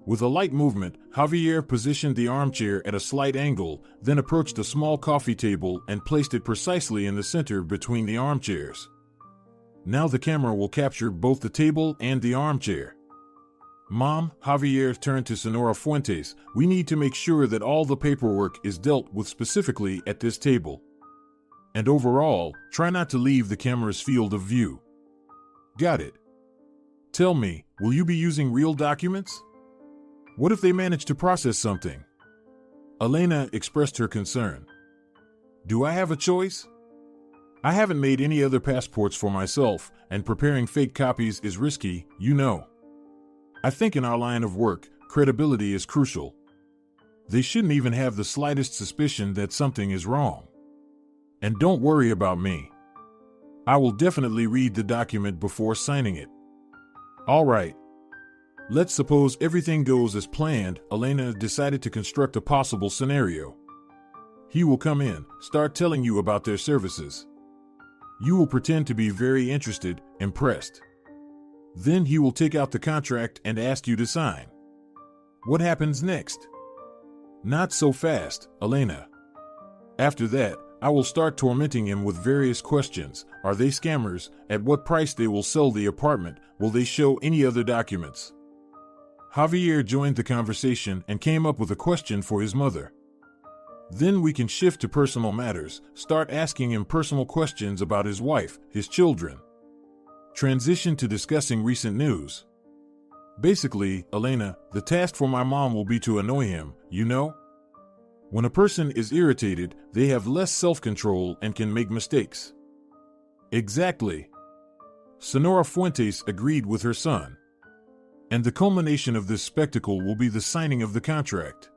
With a light movement, Javier positioned the armchair at a slight angle, then approached a small coffee table and placed it precisely in the center between the armchairs. Now the camera will capture both the table and the armchair. Mom, Javier turned to Senora Fuentes. We need to make sure that all the paperwork is dealt with specifically at this table. And overall, try not to leave the camera's field of view. Got it. Tell me, will you be using real documents? What if they manage to process something? Elena expressed her concern. Do I have a choice? I haven't made any other passports for myself, and preparing fake copies is risky, you know. I think in our line of work, credibility is crucial. They shouldn't even have the slightest suspicion that something is wrong. And don't worry about me. I will definitely read the document before signing it. All right. Let's suppose everything goes as planned. Elena decided to construct a possible scenario. He will come in, start telling you about their services. You will pretend to be very interested, impressed. Then he will take out the contract and ask you to sign. What happens next? Not so fast, Elena. After that, I will start tormenting him with various questions. Are they scammers? At what price they will sell the apartment? Will they show any other documents? Javier joined the conversation and came up with a question for his mother. Then we can shift to personal matters, start asking him personal questions about his wife, his children. Transition to discussing recent news. Basically, Elena, the task for my mom will be to annoy him, you know? When a person is irritated, they have less self-control and can make mistakes. Exactly. Senora Fuentes agreed with her son. And the culmination of this spectacle will be the signing of the contract.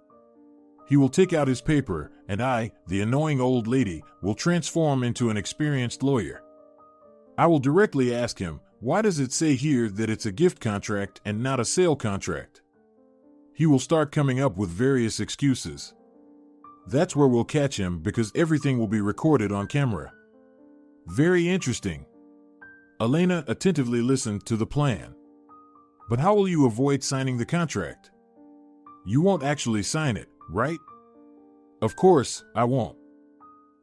He will take out his paper, and I, the annoying old lady, will transform into an experienced lawyer. I will directly ask him, why does it say here that it's a gift contract and not a sale contract? He will start coming up with various excuses. That's where we'll catch him because everything will be recorded on camera. Very interesting. Elena attentively listened to the plan. But how will you avoid signing the contract? You won't actually sign it, right? Of course, I won't.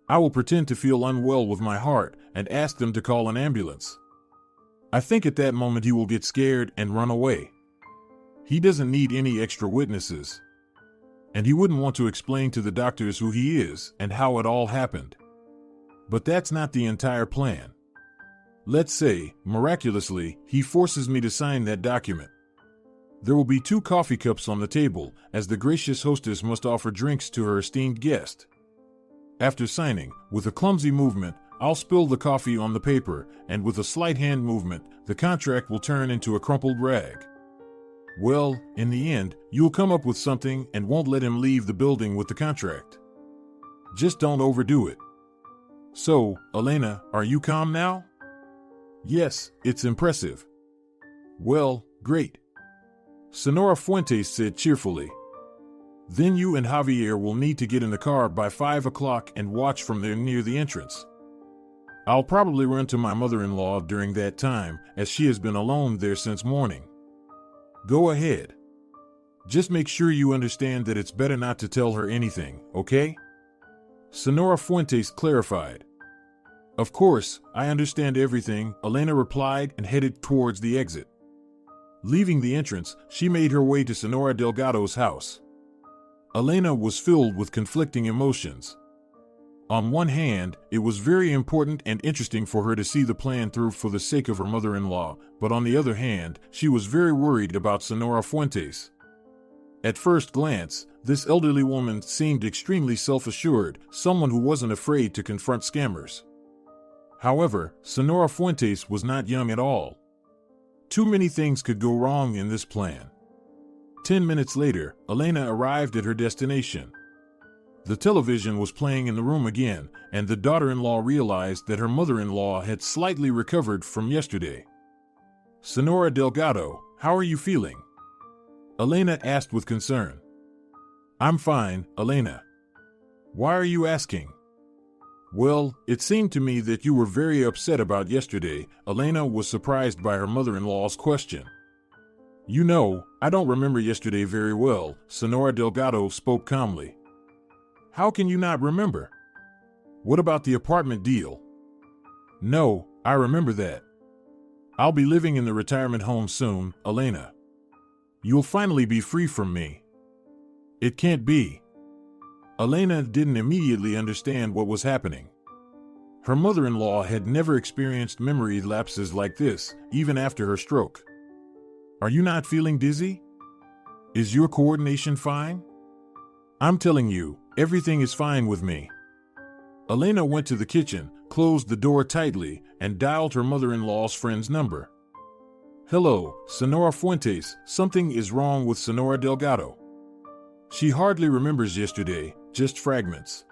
I will pretend to feel unwell with my heart and ask them to call an ambulance. I think at that moment he will get scared and run away. He doesn't need any extra witnesses. And he wouldn't want to explain to the doctors who he is and how it all happened. But that's not the entire plan. Let's say, miraculously, he forces me to sign that document. There will be 2 coffee cups on the table, as the gracious hostess must offer drinks to her esteemed guest. After signing, with a clumsy movement, I'll spill the coffee on the paper, and with a slight hand movement, the contract will turn into a crumpled rag. Well, in the end, you'll come up with something and won't let him leave the building with the contract. Just don't overdo it. So, Elena, are you calm now? Yes, it's impressive. Well, great. Senora Fuentes said cheerfully. Then you and Javier will need to get in the car by 5 o'clock and watch from there near the entrance. I'll probably run to my mother-in-law during that time, as she has been alone there since morning. Go ahead. Just make sure you understand that it's better not to tell her anything, okay? Senora Fuentes clarified. Of course, I understand everything, Elena replied and headed towards the exit. Leaving the entrance, she made her way to Senora Delgado's house. Elena was filled with conflicting emotions. On one hand, it was very important and interesting for her to see the plan through for the sake of her mother-in-law, but on the other hand, she was very worried about Senora Fuentes. At first glance, this elderly woman seemed extremely self-assured, someone who wasn't afraid to confront scammers. However, Senora Fuentes was not young at all. Too many things could go wrong in this plan. 10 minutes later, Elena arrived at her destination. The television was playing in the room again, and the daughter-in-law realized that her mother-in-law had slightly recovered from yesterday. Senora Delgado, how are you feeling? Elena asked with concern. I'm fine, Elena. Why are you asking? Well, it seemed to me that you were very upset about yesterday. Elena was surprised by her mother-in-law's question. You know, I don't remember yesterday very well, Senora Delgado spoke calmly. How can you not remember? What about the apartment deal? No, I remember that. I'll be living in the retirement home soon, Elena. You'll finally be free from me. It can't be. Elena didn't immediately understand what was happening. Her mother-in-law had never experienced memory lapses like this, even after her stroke. Are you not feeling dizzy? Is your coordination fine? I'm telling you, everything is fine with me. Elena went to the kitchen, closed the door tightly, and dialed her mother-in-law's friend's number. Hello, Senora Fuentes, something is wrong with Senora Delgado. She hardly remembers yesterday, just fragments.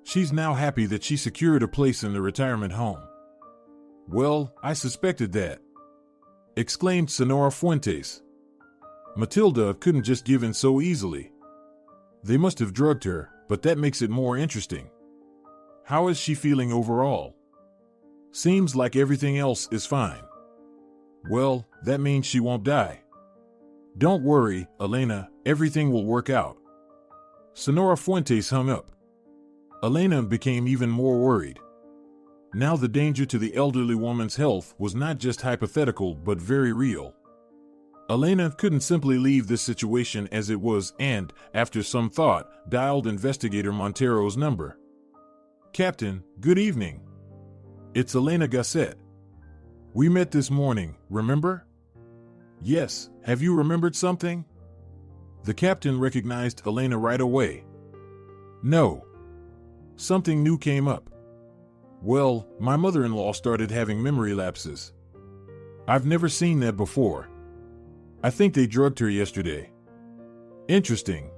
She's now happy that she secured a place in the retirement home. Well, I suspected that, exclaimed Senora Fuentes. Matilda couldn't just give in so easily. They must have drugged her, but that makes it more interesting. How is she feeling overall? Seems like everything else is fine. Well, that means she won't die. Don't worry, Elena, everything will work out. Senora Fuentes hung up. Elena became even more worried. Now the danger to the elderly woman's health was not just hypothetical but very real. Elena couldn't simply leave this situation as it was and, after some thought, dialed Investigator Montero's number. Captain, good evening. It's Elena Gasset. We met this morning, remember? Yes, have you remembered something? The captain recognized Elena right away. No. Something new came up. Well, my mother-in-law started having memory lapses. I've never seen that before. I think they drugged her yesterday. Interesting.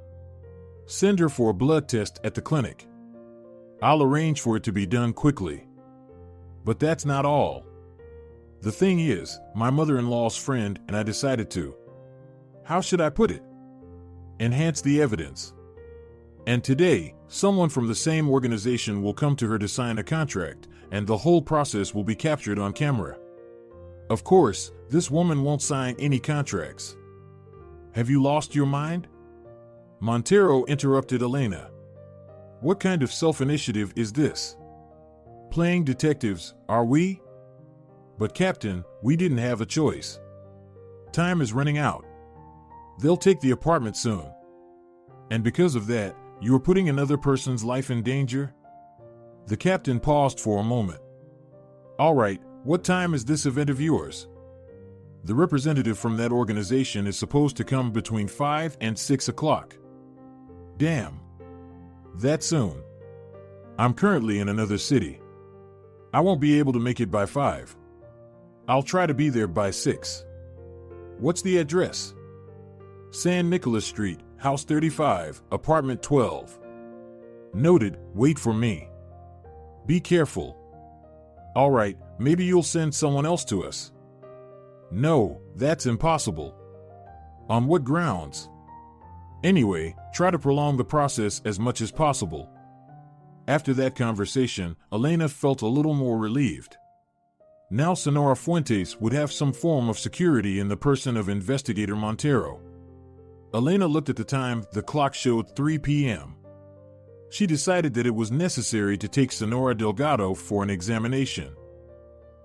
Send her for a blood test at the clinic. I'll arrange for it to be done quickly. But that's not all. The thing is, my mother-in-law's friend and I decided to, how should I put it? Enhance the evidence. And today, someone from the same organization will come to her to sign a contract, and the whole process will be captured on camera. Of course, this woman won't sign any contracts. Have you lost your mind? Montero interrupted Elena. What kind of self-initiative is this? Playing detectives, are we? But Captain, we didn't have a choice. Time is running out. They'll take the apartment soon. And because of that, you are putting another person's life in danger? The captain paused for a moment. All right, what time is this event of yours? The representative from that organization is supposed to come between 5 and 6 o'clock. Damn. That soon. I'm currently in another city. I won't be able to make it by 5. I'll try to be there by 6. What's the address? San Nicolas Street, House 35, Apartment 12. Noted, wait for me. Be careful. All right, maybe you'll send someone else to us. No, that's impossible. On what grounds? Anyway, try to prolong the process as much as possible. After that conversation, Elena felt a little more relieved. Now Senora Fuentes would have some form of security in the person of Investigator Montero. Elena looked at the time. The clock showed 3 p.m. She decided that it was necessary to take Senora Delgado for an examination.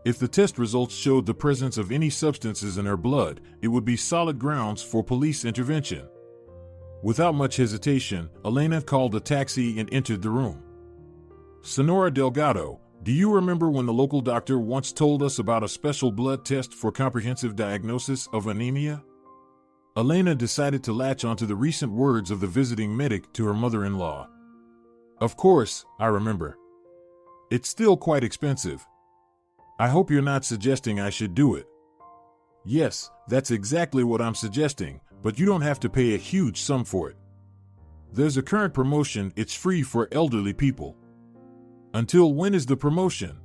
If the test results showed the presence of any substances in her blood, it would be solid grounds for police intervention. Without much hesitation, Elena called a taxi and entered the room. Senora Delgado, do you remember when the local doctor once told us about a special blood test for comprehensive diagnosis of anemia? Elena decided to latch onto the recent words of the visiting medic to her mother-in-law. Of course, I remember. It's still quite expensive. I hope you're not suggesting I should do it. Yes, that's exactly what I'm suggesting, but you don't have to pay a huge sum for it. There's a current promotion, it's free for elderly people. Until when is the promotion?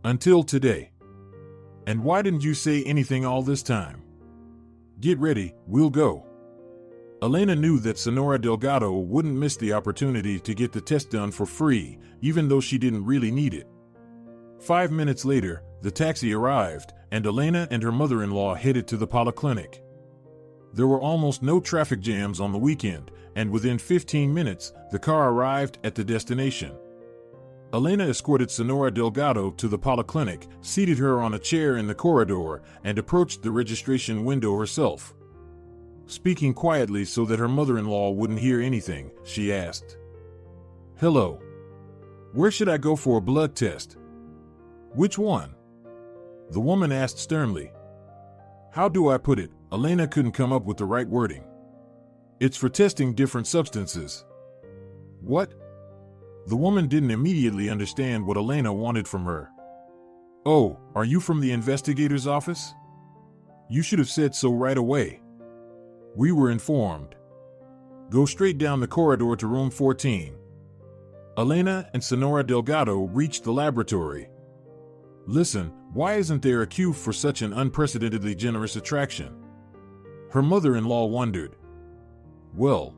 Until today. And why didn't you say anything all this time? Get ready, we'll go. Elena knew that Senora Delgado wouldn't miss the opportunity to get the test done for free, even though she didn't really need it. 5 minutes later, the taxi arrived, and Elena and her mother-in-law headed to the polyclinic. There were almost no traffic jams on the weekend, and within 15 minutes, the car arrived at the destination. Elena escorted Senora Delgado to the polyclinic, seated her on a chair in the corridor, and approached the registration window herself. Speaking quietly so that her mother-in-law wouldn't hear anything, she asked, "Hello. Where should I go for a blood test?" "Which one?" the woman asked sternly. "How do I put it?" Elena couldn't come up with the right wording. "It's for testing different substances." "What?" The woman didn't immediately understand what Elena wanted from her. "Oh, are you from the investigator's office? You should have said so right away. We were informed. Go straight down the corridor to room 14. Elena and Senora Delgado reached the laboratory. Listen, why isn't there a queue for such an unprecedentedly generous attraction? Her mother-in-law wondered. Well,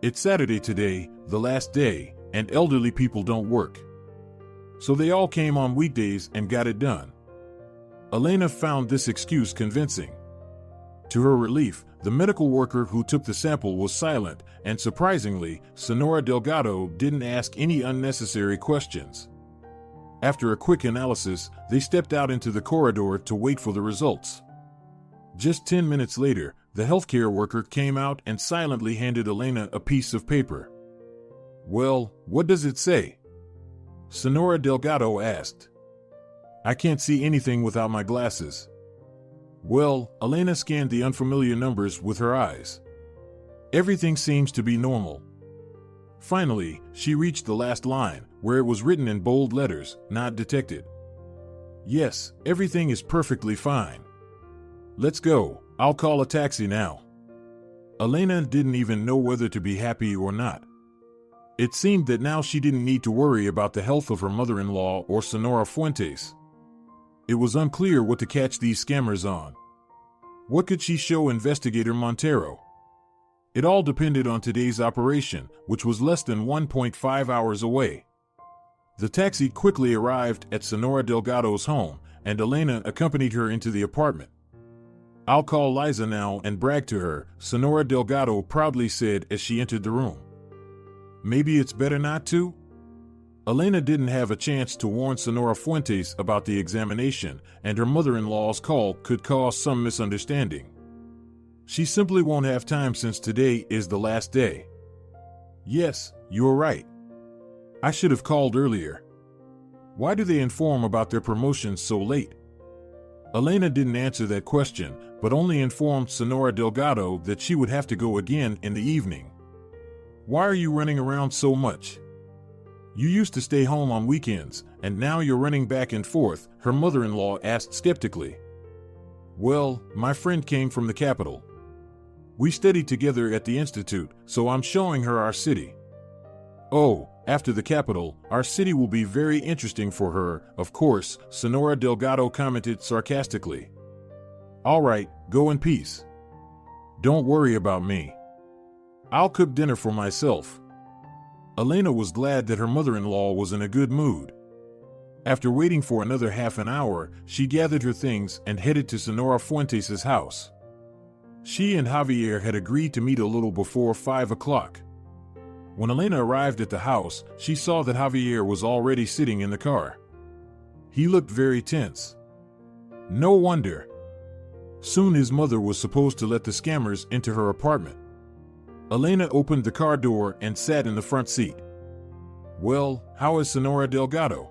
it's Saturday today, the last day, and elderly people don't work. So they all came on weekdays and got it done. Elena found this excuse convincing. To her relief, the medical worker who took the sample was silent, and surprisingly, Senora Delgado didn't ask any unnecessary questions. After a quick analysis, they stepped out into the corridor to wait for the results. Just 10 minutes later, the healthcare worker came out and silently handed Elena a piece of paper. "Well, what does it say?" Senora Delgado asked. "I can't see anything without my glasses." Well, Elena scanned the unfamiliar numbers with her eyes. Everything seems to be normal. Finally, she reached the last line, where it was written in bold letters, "Not detected." "Yes, everything is perfectly fine. Let's go, I'll call a taxi now." Elena didn't even know whether to be happy or not. It seemed that now she didn't need to worry about the health of her mother-in-law or Senora Fuentes. It was unclear what to catch these scammers on. What could she show Investigator Montero? It all depended on today's operation, which was less than 1.5 hours away. The taxi quickly arrived at Senora Delgado's home, and Elena accompanied her into the apartment. "I'll call Liza now and brag to her," Senora Delgado proudly said as she entered the room. "Maybe it's better not to?" Elena didn't have a chance to warn Senora Fuentes about the examination, and her mother-in-law's call could cause some misunderstanding. She simply won't have time since today is the last day. "Yes, you're right. I should have called earlier. Why do they inform about their promotions so late?" Elena didn't answer that question, but only informed Senora Delgado that she would have to go again in the evening. "Why are you running around so much? You used to stay home on weekends, and now you're running back and forth," her mother-in-law asked skeptically. "Well, my friend came from the capital. We studied together at the institute, so I'm showing her our city." "Oh, after the capital, our city will be very interesting for her, of course," Senora Delgado commented sarcastically. "All right, go in peace. Don't worry about me. I'll cook dinner for myself." Elena was glad that her mother-in-law was in a good mood. After waiting for another half an hour, she gathered her things and headed to Senora Fuentes' house. She and Javier had agreed to meet a little before 5 o'clock. When Elena arrived at the house, she saw that Javier was already sitting in the car. He looked very tense. No wonder. Soon his mother was supposed to let the scammers into her apartment. Elena opened the car door and sat in the front seat. "Well, how is Senora Delgado?"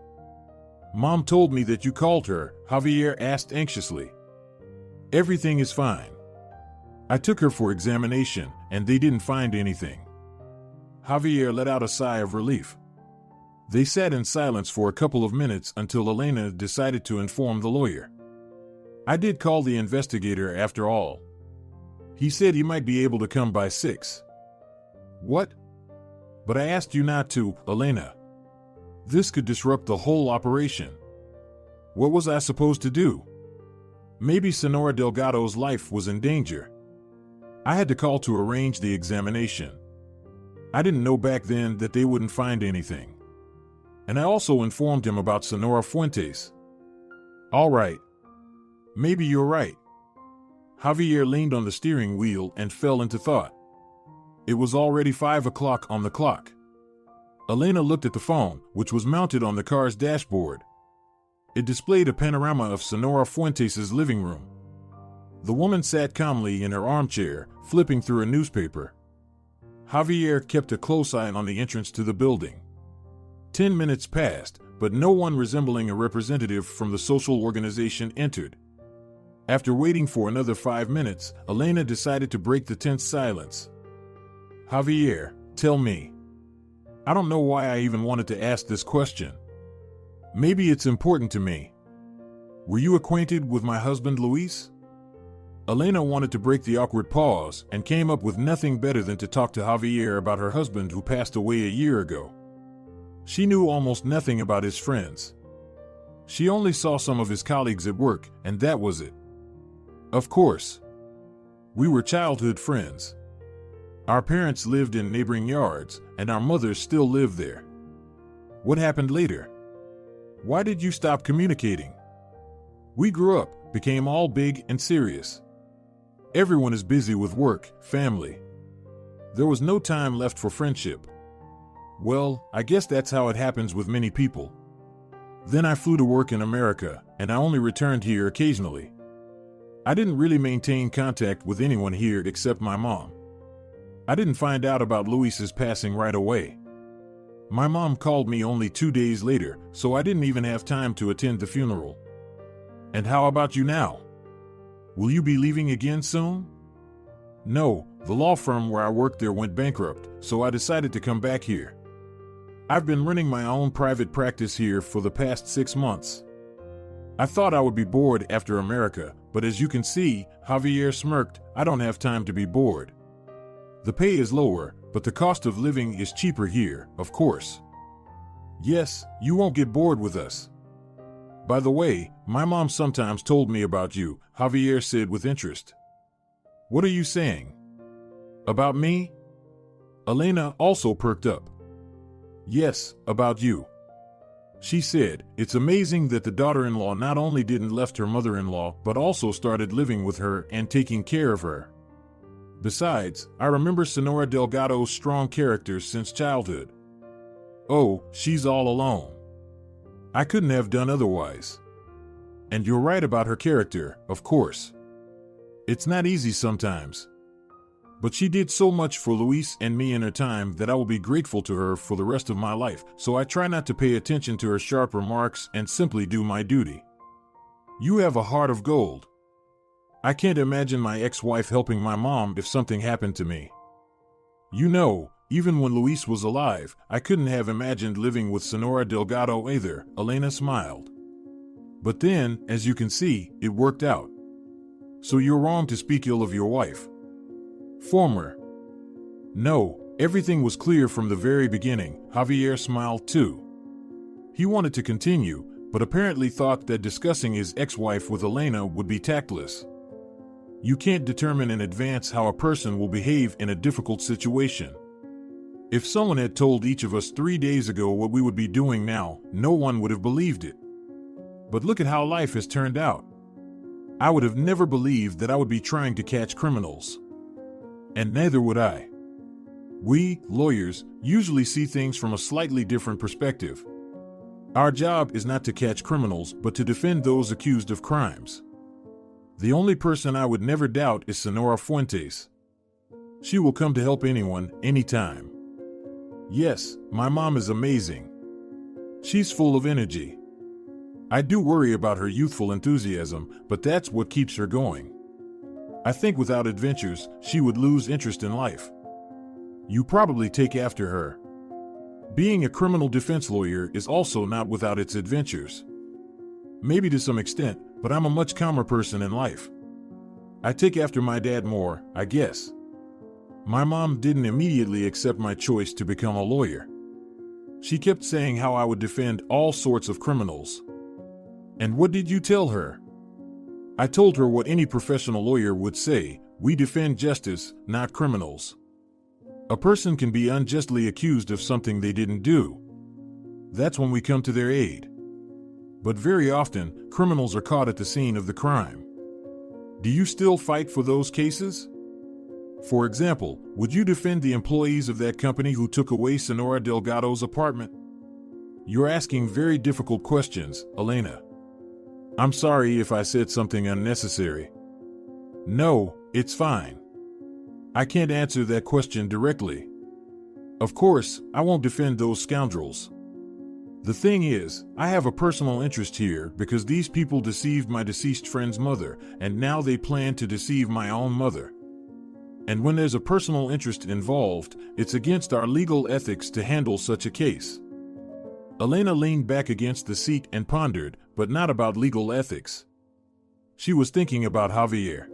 "Mom told me that you called her," Javier asked anxiously. "Everything is fine. I took her for examination, and they didn't find anything." Javier let out a sigh of relief. They sat in silence for a couple of minutes until Elena decided to inform the lawyer. "I did call the investigator after all. He said he might be able to come by 6. "What?" "But I asked you not to, Elena. This could disrupt the whole operation." "What was I supposed to do?" "Maybe Senora Delgado's life was in danger. I had to call to arrange the examination. I didn't know back then that they wouldn't find anything. And I also informed him about Senora Fuentes." "All right. Maybe you're right." Javier leaned on the steering wheel and fell into thought. It was already 5 o'clock on the clock. Elena looked at the phone, which was mounted on the car's dashboard. It displayed a panorama of Senora Fuentes' living room. The woman sat calmly in her armchair, flipping through a newspaper. Javier kept a close eye on the entrance to the building. 10 minutes passed, but no one resembling a representative from the social organization entered. After waiting for another 5 minutes, Elena decided to break the tense silence. Javier, tell me. I don't know why I even wanted to ask this question. Maybe it's important to me. Were you acquainted with my husband, Luis? Elena wanted to break the awkward pause and came up with nothing better than to talk to Javier about her husband who passed away a year ago. She knew almost nothing about his friends. She only saw some of his colleagues at work, and that was it. Of course. We were childhood friends. Our parents lived in neighboring yards, and our mothers still live there. What happened later? Why did you stop communicating? We grew up, became all big and serious. Everyone is busy with work, family. There was no time left for friendship. Well, I guess that's how it happens with many people. Then I flew to work in America, and I only returned here occasionally. I didn't really maintain contact with anyone here except my mom. I didn't find out about Luis's passing right away. My mom called me only 2 days later, so I didn't even have time to attend the funeral. And how about you now? Will you be leaving again soon? No, the law firm where I worked there went bankrupt, so I decided to come back here. I've been running my own private practice here for the past 6 months. I thought I would be bored after America, but as you can see, Javier smirked, I don't have time to be bored. The pay is lower, but the cost of living is cheaper here, of course. Yes, you won't get bored with us. By the way, my mom sometimes told me about you, Javier said with interest. What are you saying? About me? Elena also perked up. Yes, about you. She said, it's amazing that the daughter-in-law not only didn't left her mother-in-law, but also started living with her and taking care of her. Besides, I remember Senora Delgado's strong character since childhood. Oh, she's all alone. I couldn't have done otherwise. And you're right about her character, of course. It's not easy sometimes. But she did so much for Luis and me in her time that I will be grateful to her for the rest of my life, so I try not to pay attention to her sharp remarks and simply do my duty. You have a heart of gold. I can't imagine my ex-wife helping my mom if something happened to me. You know, even when Luis was alive, I couldn't have imagined living with Senora Delgado either, Elena smiled. But then, as you can see, it worked out. So you're wrong to speak ill of your wife. Former. No, everything was clear from the very beginning, Javier smiled too. He wanted to continue, but apparently thought that discussing his ex-wife with Elena would be tactless. You can't determine in advance how a person will behave in a difficult situation. If someone had told each of us 3 days ago what we would be doing now, no one would have believed it. But look at how life has turned out. I would have never believed that I would be trying to catch criminals. And neither would I. We, lawyers, usually see things from a slightly different perspective. Our job is not to catch criminals, but to defend those accused of crimes. The only person I would never doubt is Senora Fuentes. She will come to help anyone, anytime. Yes, my mom is amazing. She's full of energy. I do worry about her youthful enthusiasm, but that's what keeps her going. I think without adventures, she would lose interest in life. You probably take after her. Being a criminal defense lawyer is also not without its adventures. Maybe to some extent, but I'm a much calmer person in life. I take after my dad more, I guess. My mom didn't immediately accept my choice to become a lawyer. She kept saying how I would defend all sorts of criminals. And what did you tell her? I told her what any professional lawyer would say, we defend justice, not criminals. A person can be unjustly accused of something they didn't do. That's when we come to their aid. But very often, criminals are caught at the scene of the crime. Do you still fight for those cases? For example, would you defend the employees of that company who took away Senora Delgado's apartment? You're asking very difficult questions, Elena. I'm sorry if I said something unnecessary. No, it's fine. I can't answer that question directly. Of course, I won't defend those scoundrels. The thing is, I have a personal interest here because these people deceived my deceased friend's mother, and now they plan to deceive my own mother. And when there's a personal interest involved, it's against our legal ethics to handle such a case. Elena leaned back against the seat and pondered, but not about legal ethics. She was thinking about Javier.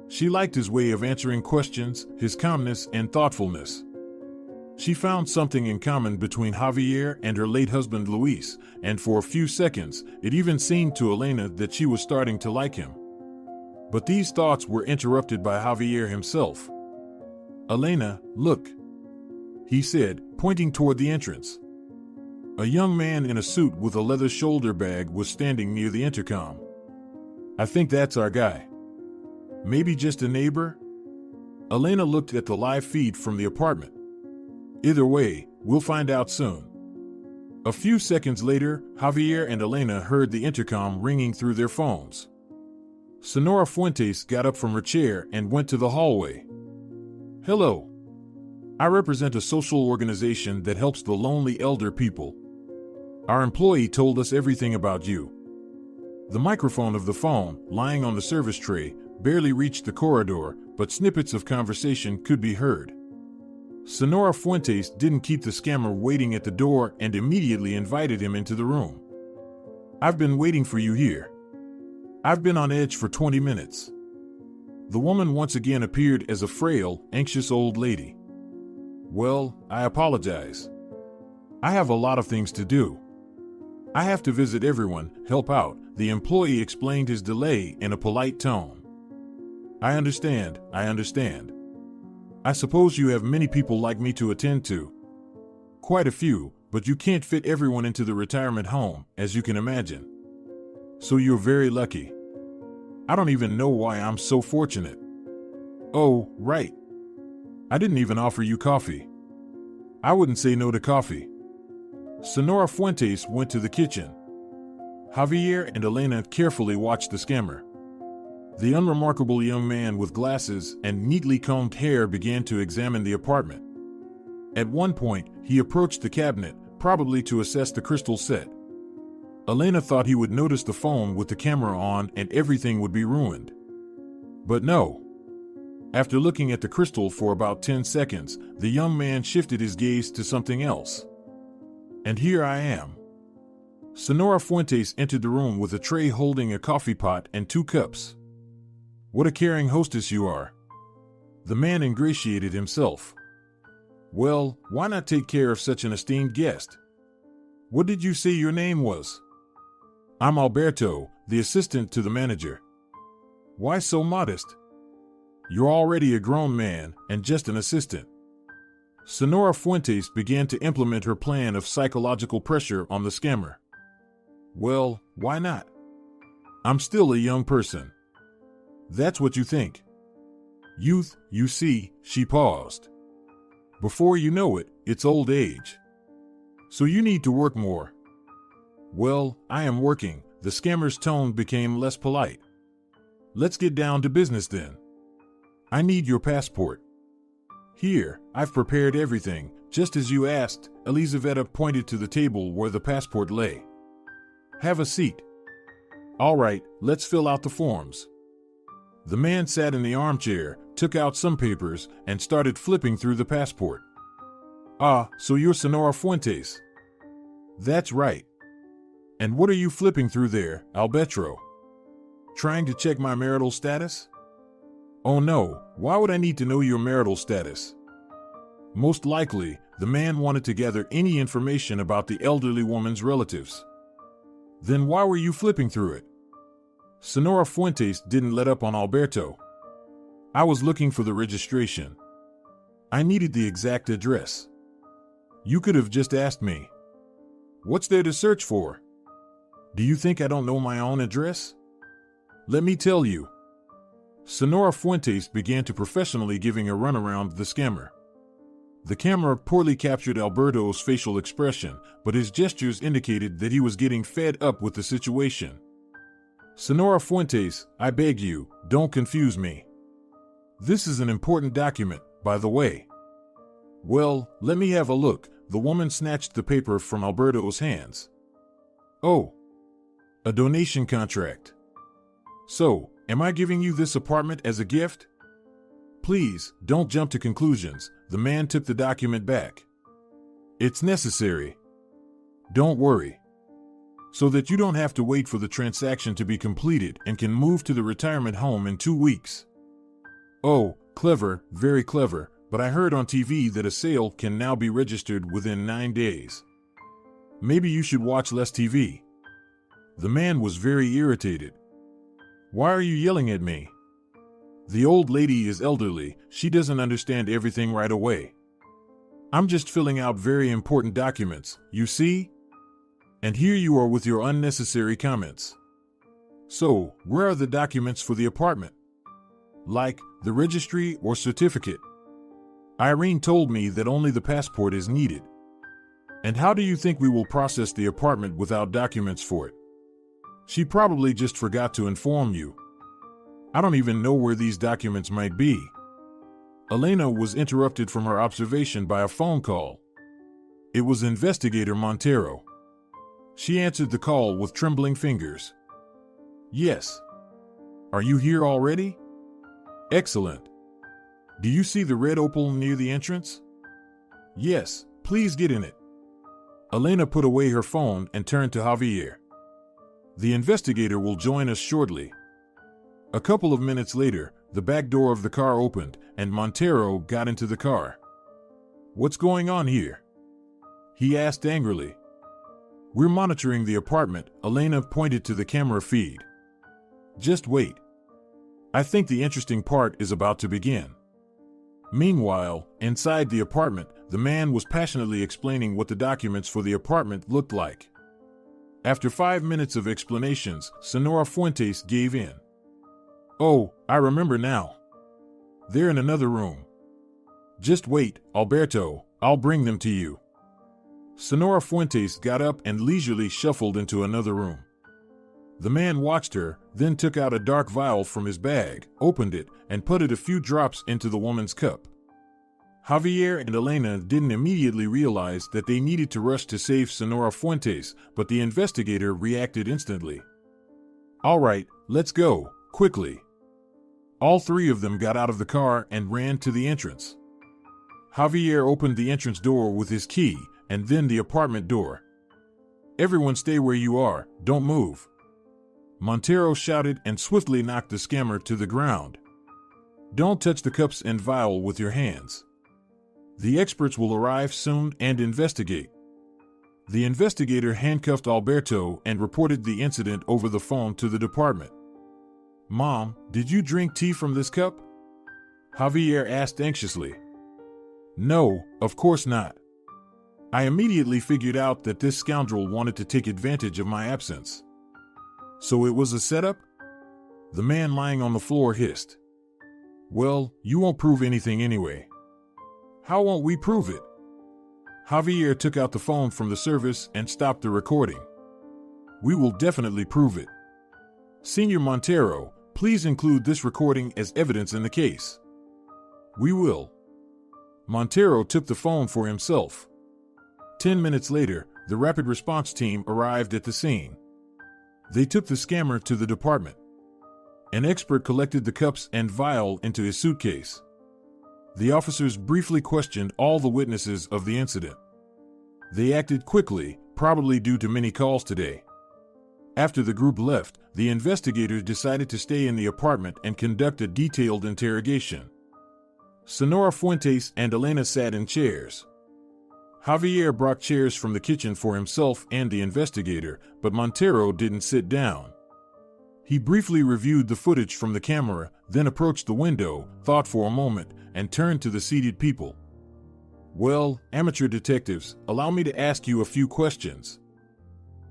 She liked his way of answering questions, his calmness and thoughtfulness. She found something in common between Javier and her late husband Luis, and for a few seconds, it even seemed to Elena that she was starting to like him. But these thoughts were interrupted by Javier himself. "Elena, look," he said, pointing toward the entrance. A young man in a suit with a leather shoulder bag was standing near the intercom. "I think that's our guy. Maybe just a neighbor?" Elena looked at the live feed from the apartment. "Either way, we'll find out soon." A few seconds later, Javier and Elena heard the intercom ringing through their phones. Senora Fuentes got up from her chair and went to the hallway. "Hello. I represent a social organization that helps the lonely elder people. Our employee told us everything about you." The microphone of the phone, lying on the service tray, barely reached the corridor, but snippets of conversation could be heard. Senora Fuentes didn't keep the scammer waiting at the door and immediately invited him into the room. "I've been waiting for you here. I've been on edge for 20 minutes. The woman once again appeared as a frail, anxious old lady. "Well, I apologize. I have a lot of things to do. I have to visit everyone, help out," the employee explained his delay in a polite tone. I understand. I suppose you have many people like me to attend to." "Quite a few, but you can't fit everyone into the retirement home, as you can imagine. So you're very lucky. I don't even know why I'm so fortunate." "Oh, right. I didn't even offer you coffee. I wouldn't say no to coffee." Senora Fuentes went to the kitchen. Javier and Elena carefully watched the scammer. The unremarkable young man with glasses and neatly combed hair began to examine the apartment. At one point, he approached the cabinet, probably to assess the crystal set. Elena thought he would notice the phone with the camera on and everything would be ruined. But no. After looking at the crystal for about 10 seconds, the young man shifted his gaze to something else. "And here I am." Senora Fuentes entered the room with a tray holding a coffee pot and 2 cups. "What a caring hostess you are." The man ingratiated himself. "Well, why not take care of such an esteemed guest? What did you say your name was?" "I'm Alberto, the assistant to the manager." "Why so modest? You're already a grown man, and just an assistant." Senora Fuentes began to implement her plan of psychological pressure on the scammer. "Well, why not? I'm still a young person." "That's what you think. Youth, you see," she paused. "Before you know it, it's old age. So you need to work more." "Well, I am working." The scammer's tone became less polite. "Let's get down to business then. I need your passport." "Here, I've prepared everything, just as you asked." Elizaveta pointed to the table where the passport lay. "Have a seat." "All right, let's fill out the forms." The man sat in the armchair, took out some papers, and started flipping through the passport. "Ah, so you're Senora Fuentes." "That's right." "And what are you flipping through there, Alberto? Trying to check my marital status?" "Oh no, why would I need to know your marital status?" Most likely, the man wanted to gather any information about the elderly woman's relatives. "Then why were you flipping through it?" Senora Fuentes didn't let up on Alberto. "I was looking for the registration. I needed the exact address. You could have just asked me. What's there to search for? Do you think I don't know my own address? Let me tell you." Senora Fuentes began to professionally giving a runaround the scammer. The camera poorly captured Alberto's facial expression, but his gestures indicated that he was getting fed up with the situation. Senora Fuentes, I beg you, don't confuse me. This is an important document, by the way. Well, let me have a look. The woman snatched the paper from Alberto's hands. Oh, a donation contract. So, am I giving you this apartment as a gift? Please, don't jump to conclusions. The man took the document back. It's necessary. Don't worry. So that you don't have to wait for the transaction to be completed and can move to the retirement home in 2 weeks. Oh, clever, very clever, but I heard on TV that a sale can now be registered within 9 days. Maybe you should watch less TV. The man was very irritated. Why are you yelling at me? The old lady is elderly, she doesn't understand everything right away. I'm just filling out very important documents, you see? And here you are with your unnecessary comments. So, where are the documents for the apartment? Like, the registry or certificate? Irene told me that only the passport is needed. And how do you think we will process the apartment without documents for it? She probably just forgot to inform you. I don't even know where these documents might be. Elena was interrupted from her observation by a phone call. It was Investigator Montero. She answered the call with trembling fingers. Yes. Are you here already? Excellent. Do you see the red Opel near the entrance? Yes, please get in it. Elena put away her phone and turned to Javier. The investigator will join us shortly. A couple of minutes later, the back door of the car opened and Montero got into the car. What's going on here? He asked angrily. We're monitoring the apartment, Elena pointed to the camera feed. Just wait. I think the interesting part is about to begin. Meanwhile, inside the apartment, the man was passionately explaining what the documents for the apartment looked like. After 5 minutes of explanations, Senora Fuentes gave in. Oh, I remember now. They're in another room. Just wait, Alberto, I'll bring them to you. Senora Fuentes got up and leisurely shuffled into another room. The man watched her, then took out a dark vial from his bag, opened it, and put a few drops into the woman's cup. Javier and Elena didn't immediately realize that they needed to rush to save Senora Fuentes, but the investigator reacted instantly. All right, let's go, quickly. All three of them got out of the car and ran to the entrance. Javier opened the entrance door with his key, and then the apartment door. Everyone stay where you are, don't move. Montero shouted and swiftly knocked the scammer to the ground. Don't touch the cups and vial with your hands. The experts will arrive soon and investigate. The investigator handcuffed Alberto and reported the incident over the phone to the department. Mom, did you drink tea from this cup? Javier asked anxiously. No, of course not. I immediately figured out that this scoundrel wanted to take advantage of my absence. So it was a setup? The man lying on the floor hissed. Well, you won't prove anything anyway. How won't we prove it? Javier took out the phone from the service and stopped the recording. We will definitely prove it. Senor Montero, please include this recording as evidence in the case. We will. Montero took the phone for himself. 10 minutes later, the rapid response team arrived at the scene. They took the scammer to the department. An expert collected the cups and vial into his suitcase. The officers briefly questioned all the witnesses of the incident. They acted quickly, probably due to many calls today. After the group left, the investigators decided to stay in the apartment and conduct a detailed interrogation. Senora Fuentes and Elena sat in chairs. Javier brought chairs from the kitchen for himself and the investigator, but Montero didn't sit down. He briefly reviewed the footage from the camera, then approached the window, thought for a moment, and turned to the seated people. Well, amateur detectives, allow me to ask you a few questions.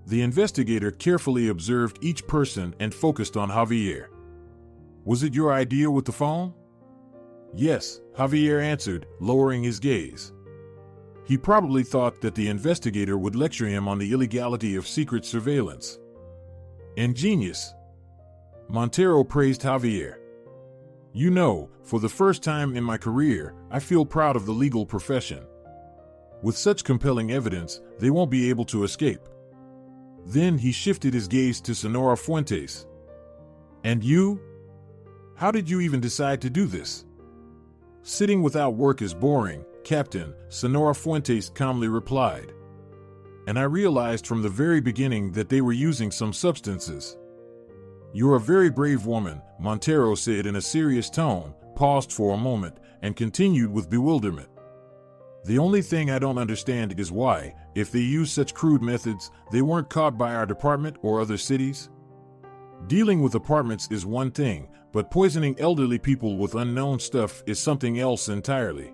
The investigator carefully observed each person and focused on Javier. Was it your idea with the phone? Yes, Javier answered, lowering his gaze. He probably thought that the investigator would lecture him on the illegality of secret surveillance. Ingenious. Montero praised Javier. You know, for the first time in my career, I feel proud of the legal profession. With such compelling evidence, they won't be able to escape. Then he shifted his gaze to Senora Fuentes. And you? How did you even decide to do this? Sitting without work is boring, Captain, Senora Fuentes calmly replied. And I realized from the very beginning that they were using some substances. You're a very brave woman, Montero said in a serious tone, paused for a moment, and continued with bewilderment. The only thing I don't understand is why, if they use such crude methods, they weren't caught by our department or other cities. Dealing with apartments is one thing, but poisoning elderly people with unknown stuff is something else entirely.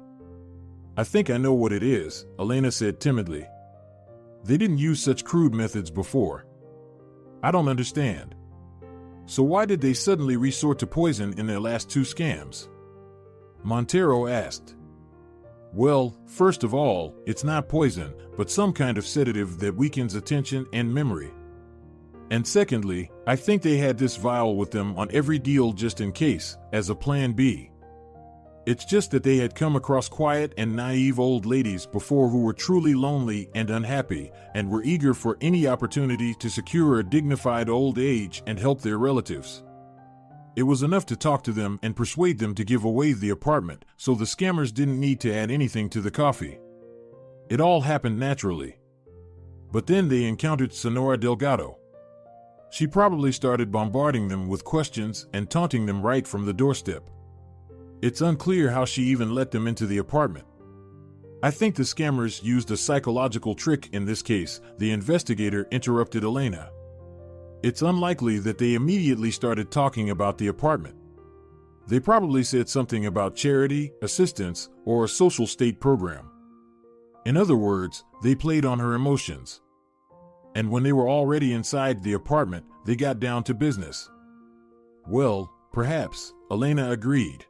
I think I know what it is, Elena said timidly. They didn't use such crude methods before. I don't understand. So why did they suddenly resort to poison in their last two scams? Montero asked. Well, first of all, it's not poison, but some kind of sedative that weakens attention and memory. And secondly, I think they had this vial with them on every deal just in case, as a plan B. It's just that they had come across quiet and naive old ladies before who were truly lonely and unhappy, and were eager for any opportunity to secure a dignified old age and help their relatives. It was enough to talk to them and persuade them to give away the apartment, so the scammers didn't need to add anything to the coffee. It all happened naturally. But then they encountered Senora Delgado. She probably started bombarding them with questions and taunting them right from the doorstep. It's unclear how she even let them into the apartment. I think the scammers used a psychological trick in this case, the investigator interrupted Elena. It's unlikely that they immediately started talking about the apartment. They probably said something about charity, assistance, or a social state program. In other words, they played on her emotions. And when they were already inside the apartment, they got down to business. Well, perhaps, Elena agreed.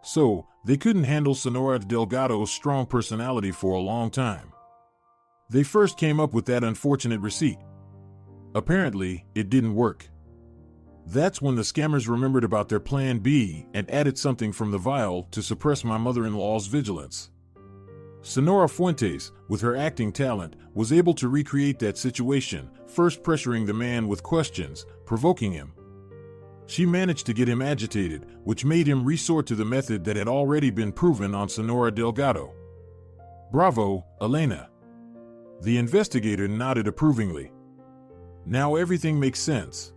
So, they couldn't handle Senora Delgado's strong personality for a long time. They first came up with that unfortunate receipt. Apparently, it didn't work. That's when the scammers remembered about their plan B and added something from the vial to suppress my mother-in-law's vigilance. Senora Fuentes, with her acting talent, was able to recreate that situation, first pressuring the man with questions, provoking him. She managed to get him agitated, which made him resort to the method that had already been proven on Senora Delgado. Bravo, Elena. The investigator nodded approvingly. Now everything makes sense.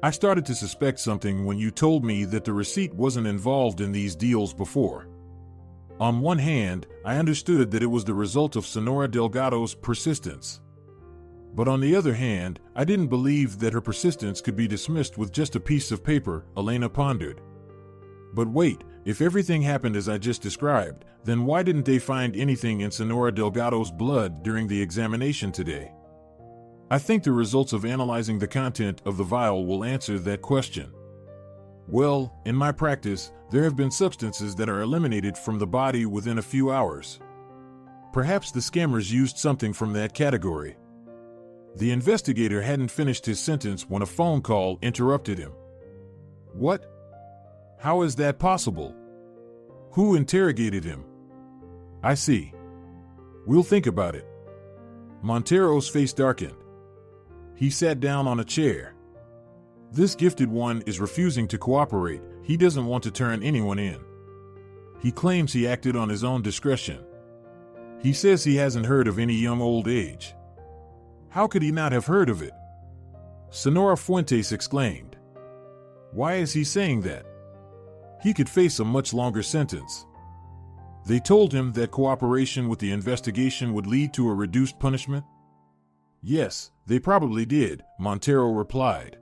I started to suspect something when you told me that the receipt wasn't involved in these deals before. On one hand, I understood that it was the result of Senora Delgado's persistence. But on the other hand, I didn't believe that her persistence could be dismissed with just a piece of paper, Elena pondered. But wait, if everything happened as I just described, then why didn't they find anything in Senora Delgado's blood during the examination today? I think the results of analyzing the content of the vial will answer that question. Well, in my practice, there have been substances that are eliminated from the body within a few hours. Perhaps the scammers used something from that category. The investigator hadn't finished his sentence when a phone call interrupted him. What? How is that possible? Who interrogated him? I see. We'll think about it. Montero's face darkened. He sat down on a chair. This gifted one is refusing to cooperate. He doesn't want to turn anyone in. He claims he acted on his own discretion. He says he hasn't heard of any young old age. How could he not have heard of it? Senora Fuentes exclaimed. Why is he saying that? He could face a much longer sentence. They told him that cooperation with the investigation would lead to a reduced punishment? Yes, they probably did, Montero replied.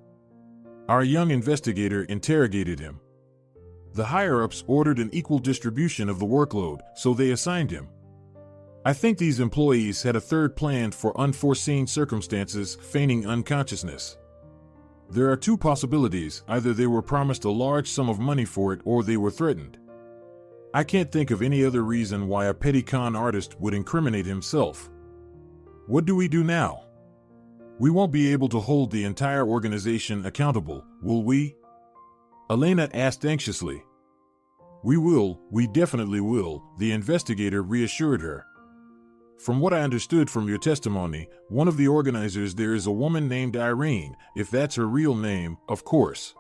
Our young investigator interrogated him. The higher-ups ordered an equal distribution of the workload, so they assigned him. I think these employees had a third plan for unforeseen circumstances, feigning unconsciousness. There are two possibilities: either they were promised a large sum of money for it or they were threatened. I can't think of any other reason why a petty con artist would incriminate himself. What do we do now? We won't be able to hold the entire organization accountable, will we? Elena asked anxiously. We will, we definitely will, the investigator reassured her. From what I understood from your testimony, one of the organizers there is a woman named Irene, if that's her real name, of course.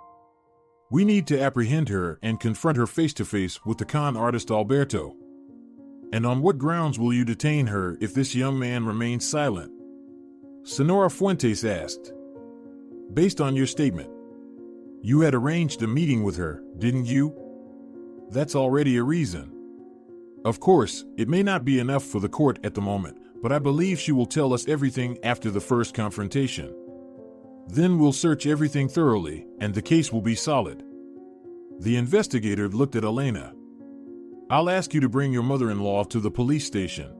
We need to apprehend her and confront her face to face with the con artist Alberto. And on what grounds will you detain her if this young man remains silent? Senora Fuentes asked. Based on your statement. You had arranged a meeting with her, didn't you? That's already a reason. Of course, it may not be enough for the court at the moment, but I believe she will tell us everything after the first confrontation. Then we'll search everything thoroughly, and the case will be solid. The investigator looked at Elena. I'll ask you to bring your mother-in-law to the police station.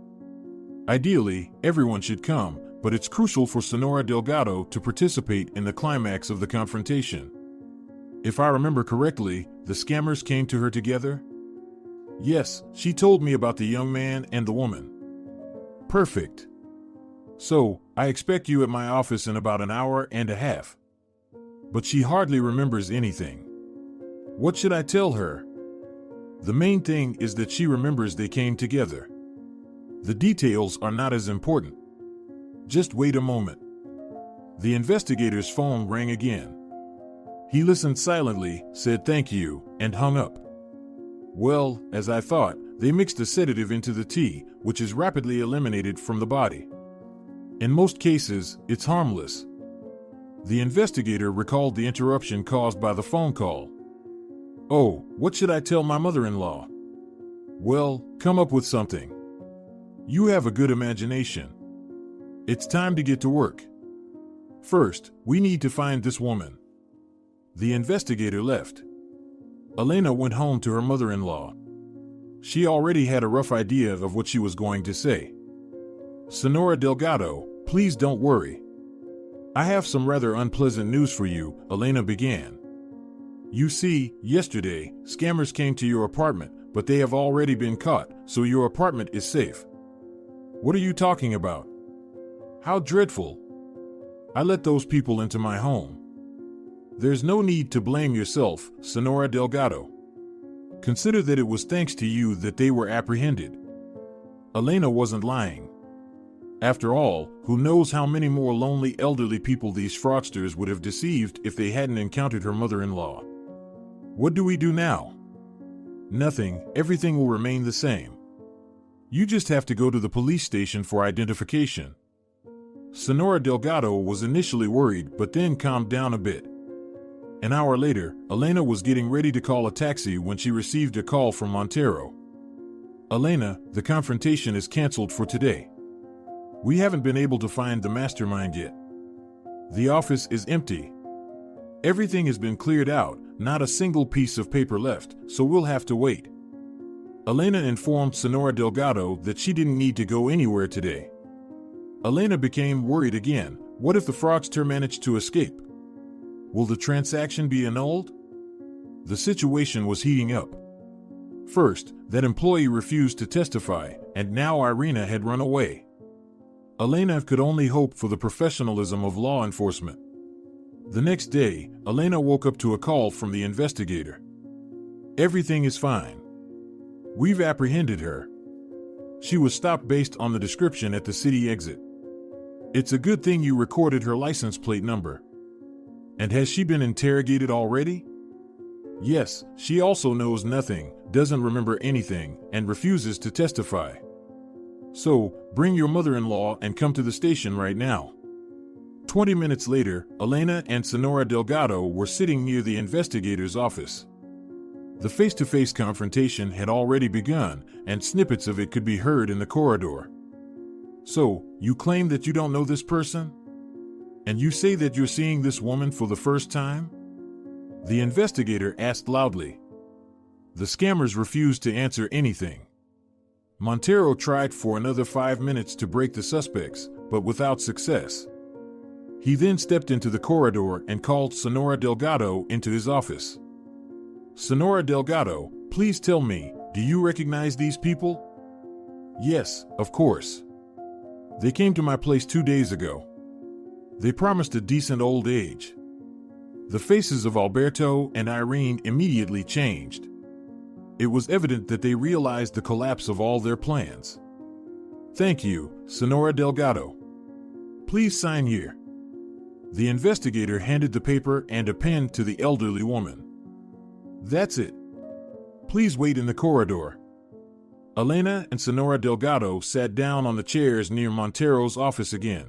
Ideally, everyone should come, but it's crucial for Senora Delgado to participate in the climax of the confrontation. If I remember correctly, the scammers came to her together? Yes, she told me about the young man and the woman. Perfect. So, I expect you at my office in about an hour and a half. But she hardly remembers anything. What should I tell her? The main thing is that she remembers they came together. The details are not as important. Just wait a moment. The investigator's phone rang again. He listened silently, said thank you, and hung up. Well, as I thought, they mixed a sedative into the tea, which is rapidly eliminated from the body. In most cases, it's harmless. The investigator recalled the interruption caused by the phone call. Oh, what should I tell my mother-in-law? Well, come up with something. You have a good imagination. It's time to get to work. First, we need to find this woman. The investigator left. Elena went home to her mother-in-law. She already had a rough idea of what she was going to say. Senora Delgado, please don't worry. I have some rather unpleasant news for you, Elena began. You see, yesterday, scammers came to your apartment, but they have already been caught, so your apartment is safe. What are you talking about? How dreadful. I let those people into my home. There's no need to blame yourself, Senora Delgado. Consider that it was thanks to you that they were apprehended. Elena wasn't lying. After all, who knows how many more lonely elderly people these fraudsters would have deceived if they hadn't encountered her mother-in-law. What do we do now? Nothing, everything will remain the same. You just have to go to the police station for identification. Senora Delgado was initially worried but then calmed down a bit. An hour later, Elena was getting ready to call a taxi when she received a call from Montero. Elena, the confrontation is canceled for today. We haven't been able to find the mastermind yet. The office is empty. Everything has been cleared out, not a single piece of paper left, so we'll have to wait. Elena informed Senora Delgado that she didn't need to go anywhere today. Elena became worried again. What if the fraudster managed to escape? Will the transaction be annulled? The situation was heating up. First, that employee refused to testify, and now Irina had run away. Elena could only hope for the professionalism of law enforcement. The next day, Elena woke up to a call from the investigator. Everything is fine. We've apprehended her. She was stopped based on the description at the city exit. It's a good thing you recorded her license plate number. And has she been interrogated already? Yes, she also knows nothing, doesn't remember anything, and refuses to testify. So, bring your mother-in-law and come to the station right now. 20 minutes later, Elena and Senora Delgado were sitting near the investigator's office. The face-to-face confrontation had already begun, and snippets of it could be heard in the corridor. So, you claim that you don't know this person? And you say that you're seeing this woman for the first time? The investigator asked loudly. The scammers refused to answer anything. Montero tried for another 5 minutes to break the suspects, but without success. He then stepped into the corridor and called Senora Delgado into his office. Senora Delgado, please tell me, do you recognize these people? Yes, of course. They came to my place 2 days ago. They promised a decent old age. The faces of Alberto and Irene immediately changed. It was evident that they realized the collapse of all their plans. "Thank you, Senora Delgado. Please sign here." The investigator handed the paper and a pen to the elderly woman. "That's it. Please wait in the corridor." Elena and Senora Delgado sat down on the chairs near Montero's office again.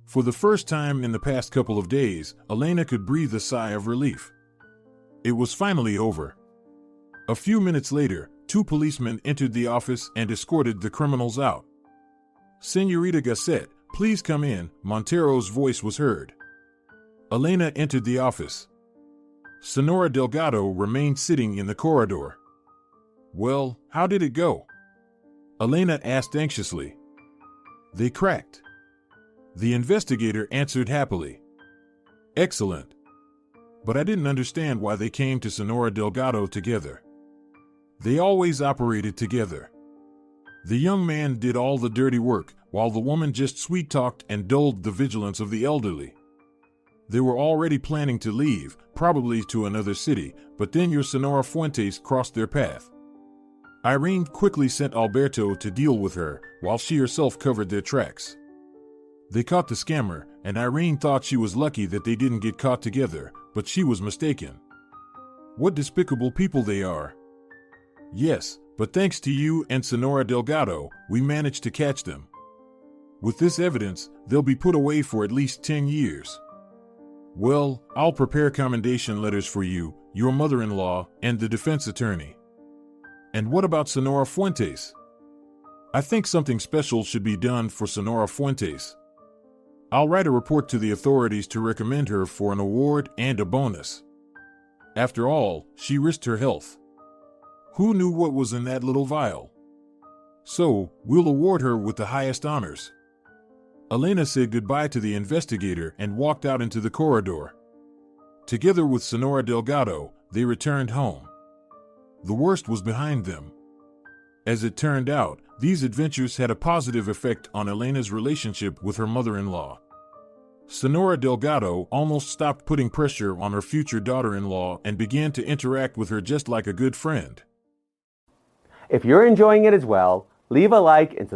For the first time in the past couple of days, Elena could breathe a sigh of relief. It was finally over. A few minutes later, 2 policemen entered the office and escorted the criminals out. "Senorita Gasset, please come in," Montero's voice was heard. Elena entered the office. Senora Delgado remained sitting in the corridor. "Well, how did it go?" Elena asked anxiously. "They cracked." The investigator answered happily. "Excellent. But I didn't understand why they came to Senora Delgado together. They always operated together. The young man did all the dirty work, while the woman just sweet-talked and dulled the vigilance of the elderly. They were already planning to leave, probably to another city, but then your Senora Fuentes crossed their path. Irene quickly sent Alberto to deal with her, while she herself covered their tracks. They caught the scammer, and Irene thought she was lucky that they didn't get caught together, but she was mistaken. What despicable people they are. Yes, but thanks to you and Senora Delgado, we managed to catch them. With this evidence, they'll be put away for at least 10 years. Well, I'll prepare commendation letters for you, your mother-in-law, and the defense attorney. And what about Senora Fuentes? I think something special should be done for Senora Fuentes. I'll write a report to the authorities to recommend her for an award and a bonus. After all, she risked her health. Who knew what was in that little vial? So, we'll award her with the highest honors." Elena said goodbye to the investigator and walked out into the corridor. Together with Senora Delgado, they returned home. The worst was behind them. As it turned out, these adventures had a positive effect on Elena's relationship with her mother-in-law. Senora Delgado almost stopped putting pressure on her future daughter-in-law and began to interact with her just like a good friend. If you're enjoying it as well, leave a like and subscribe.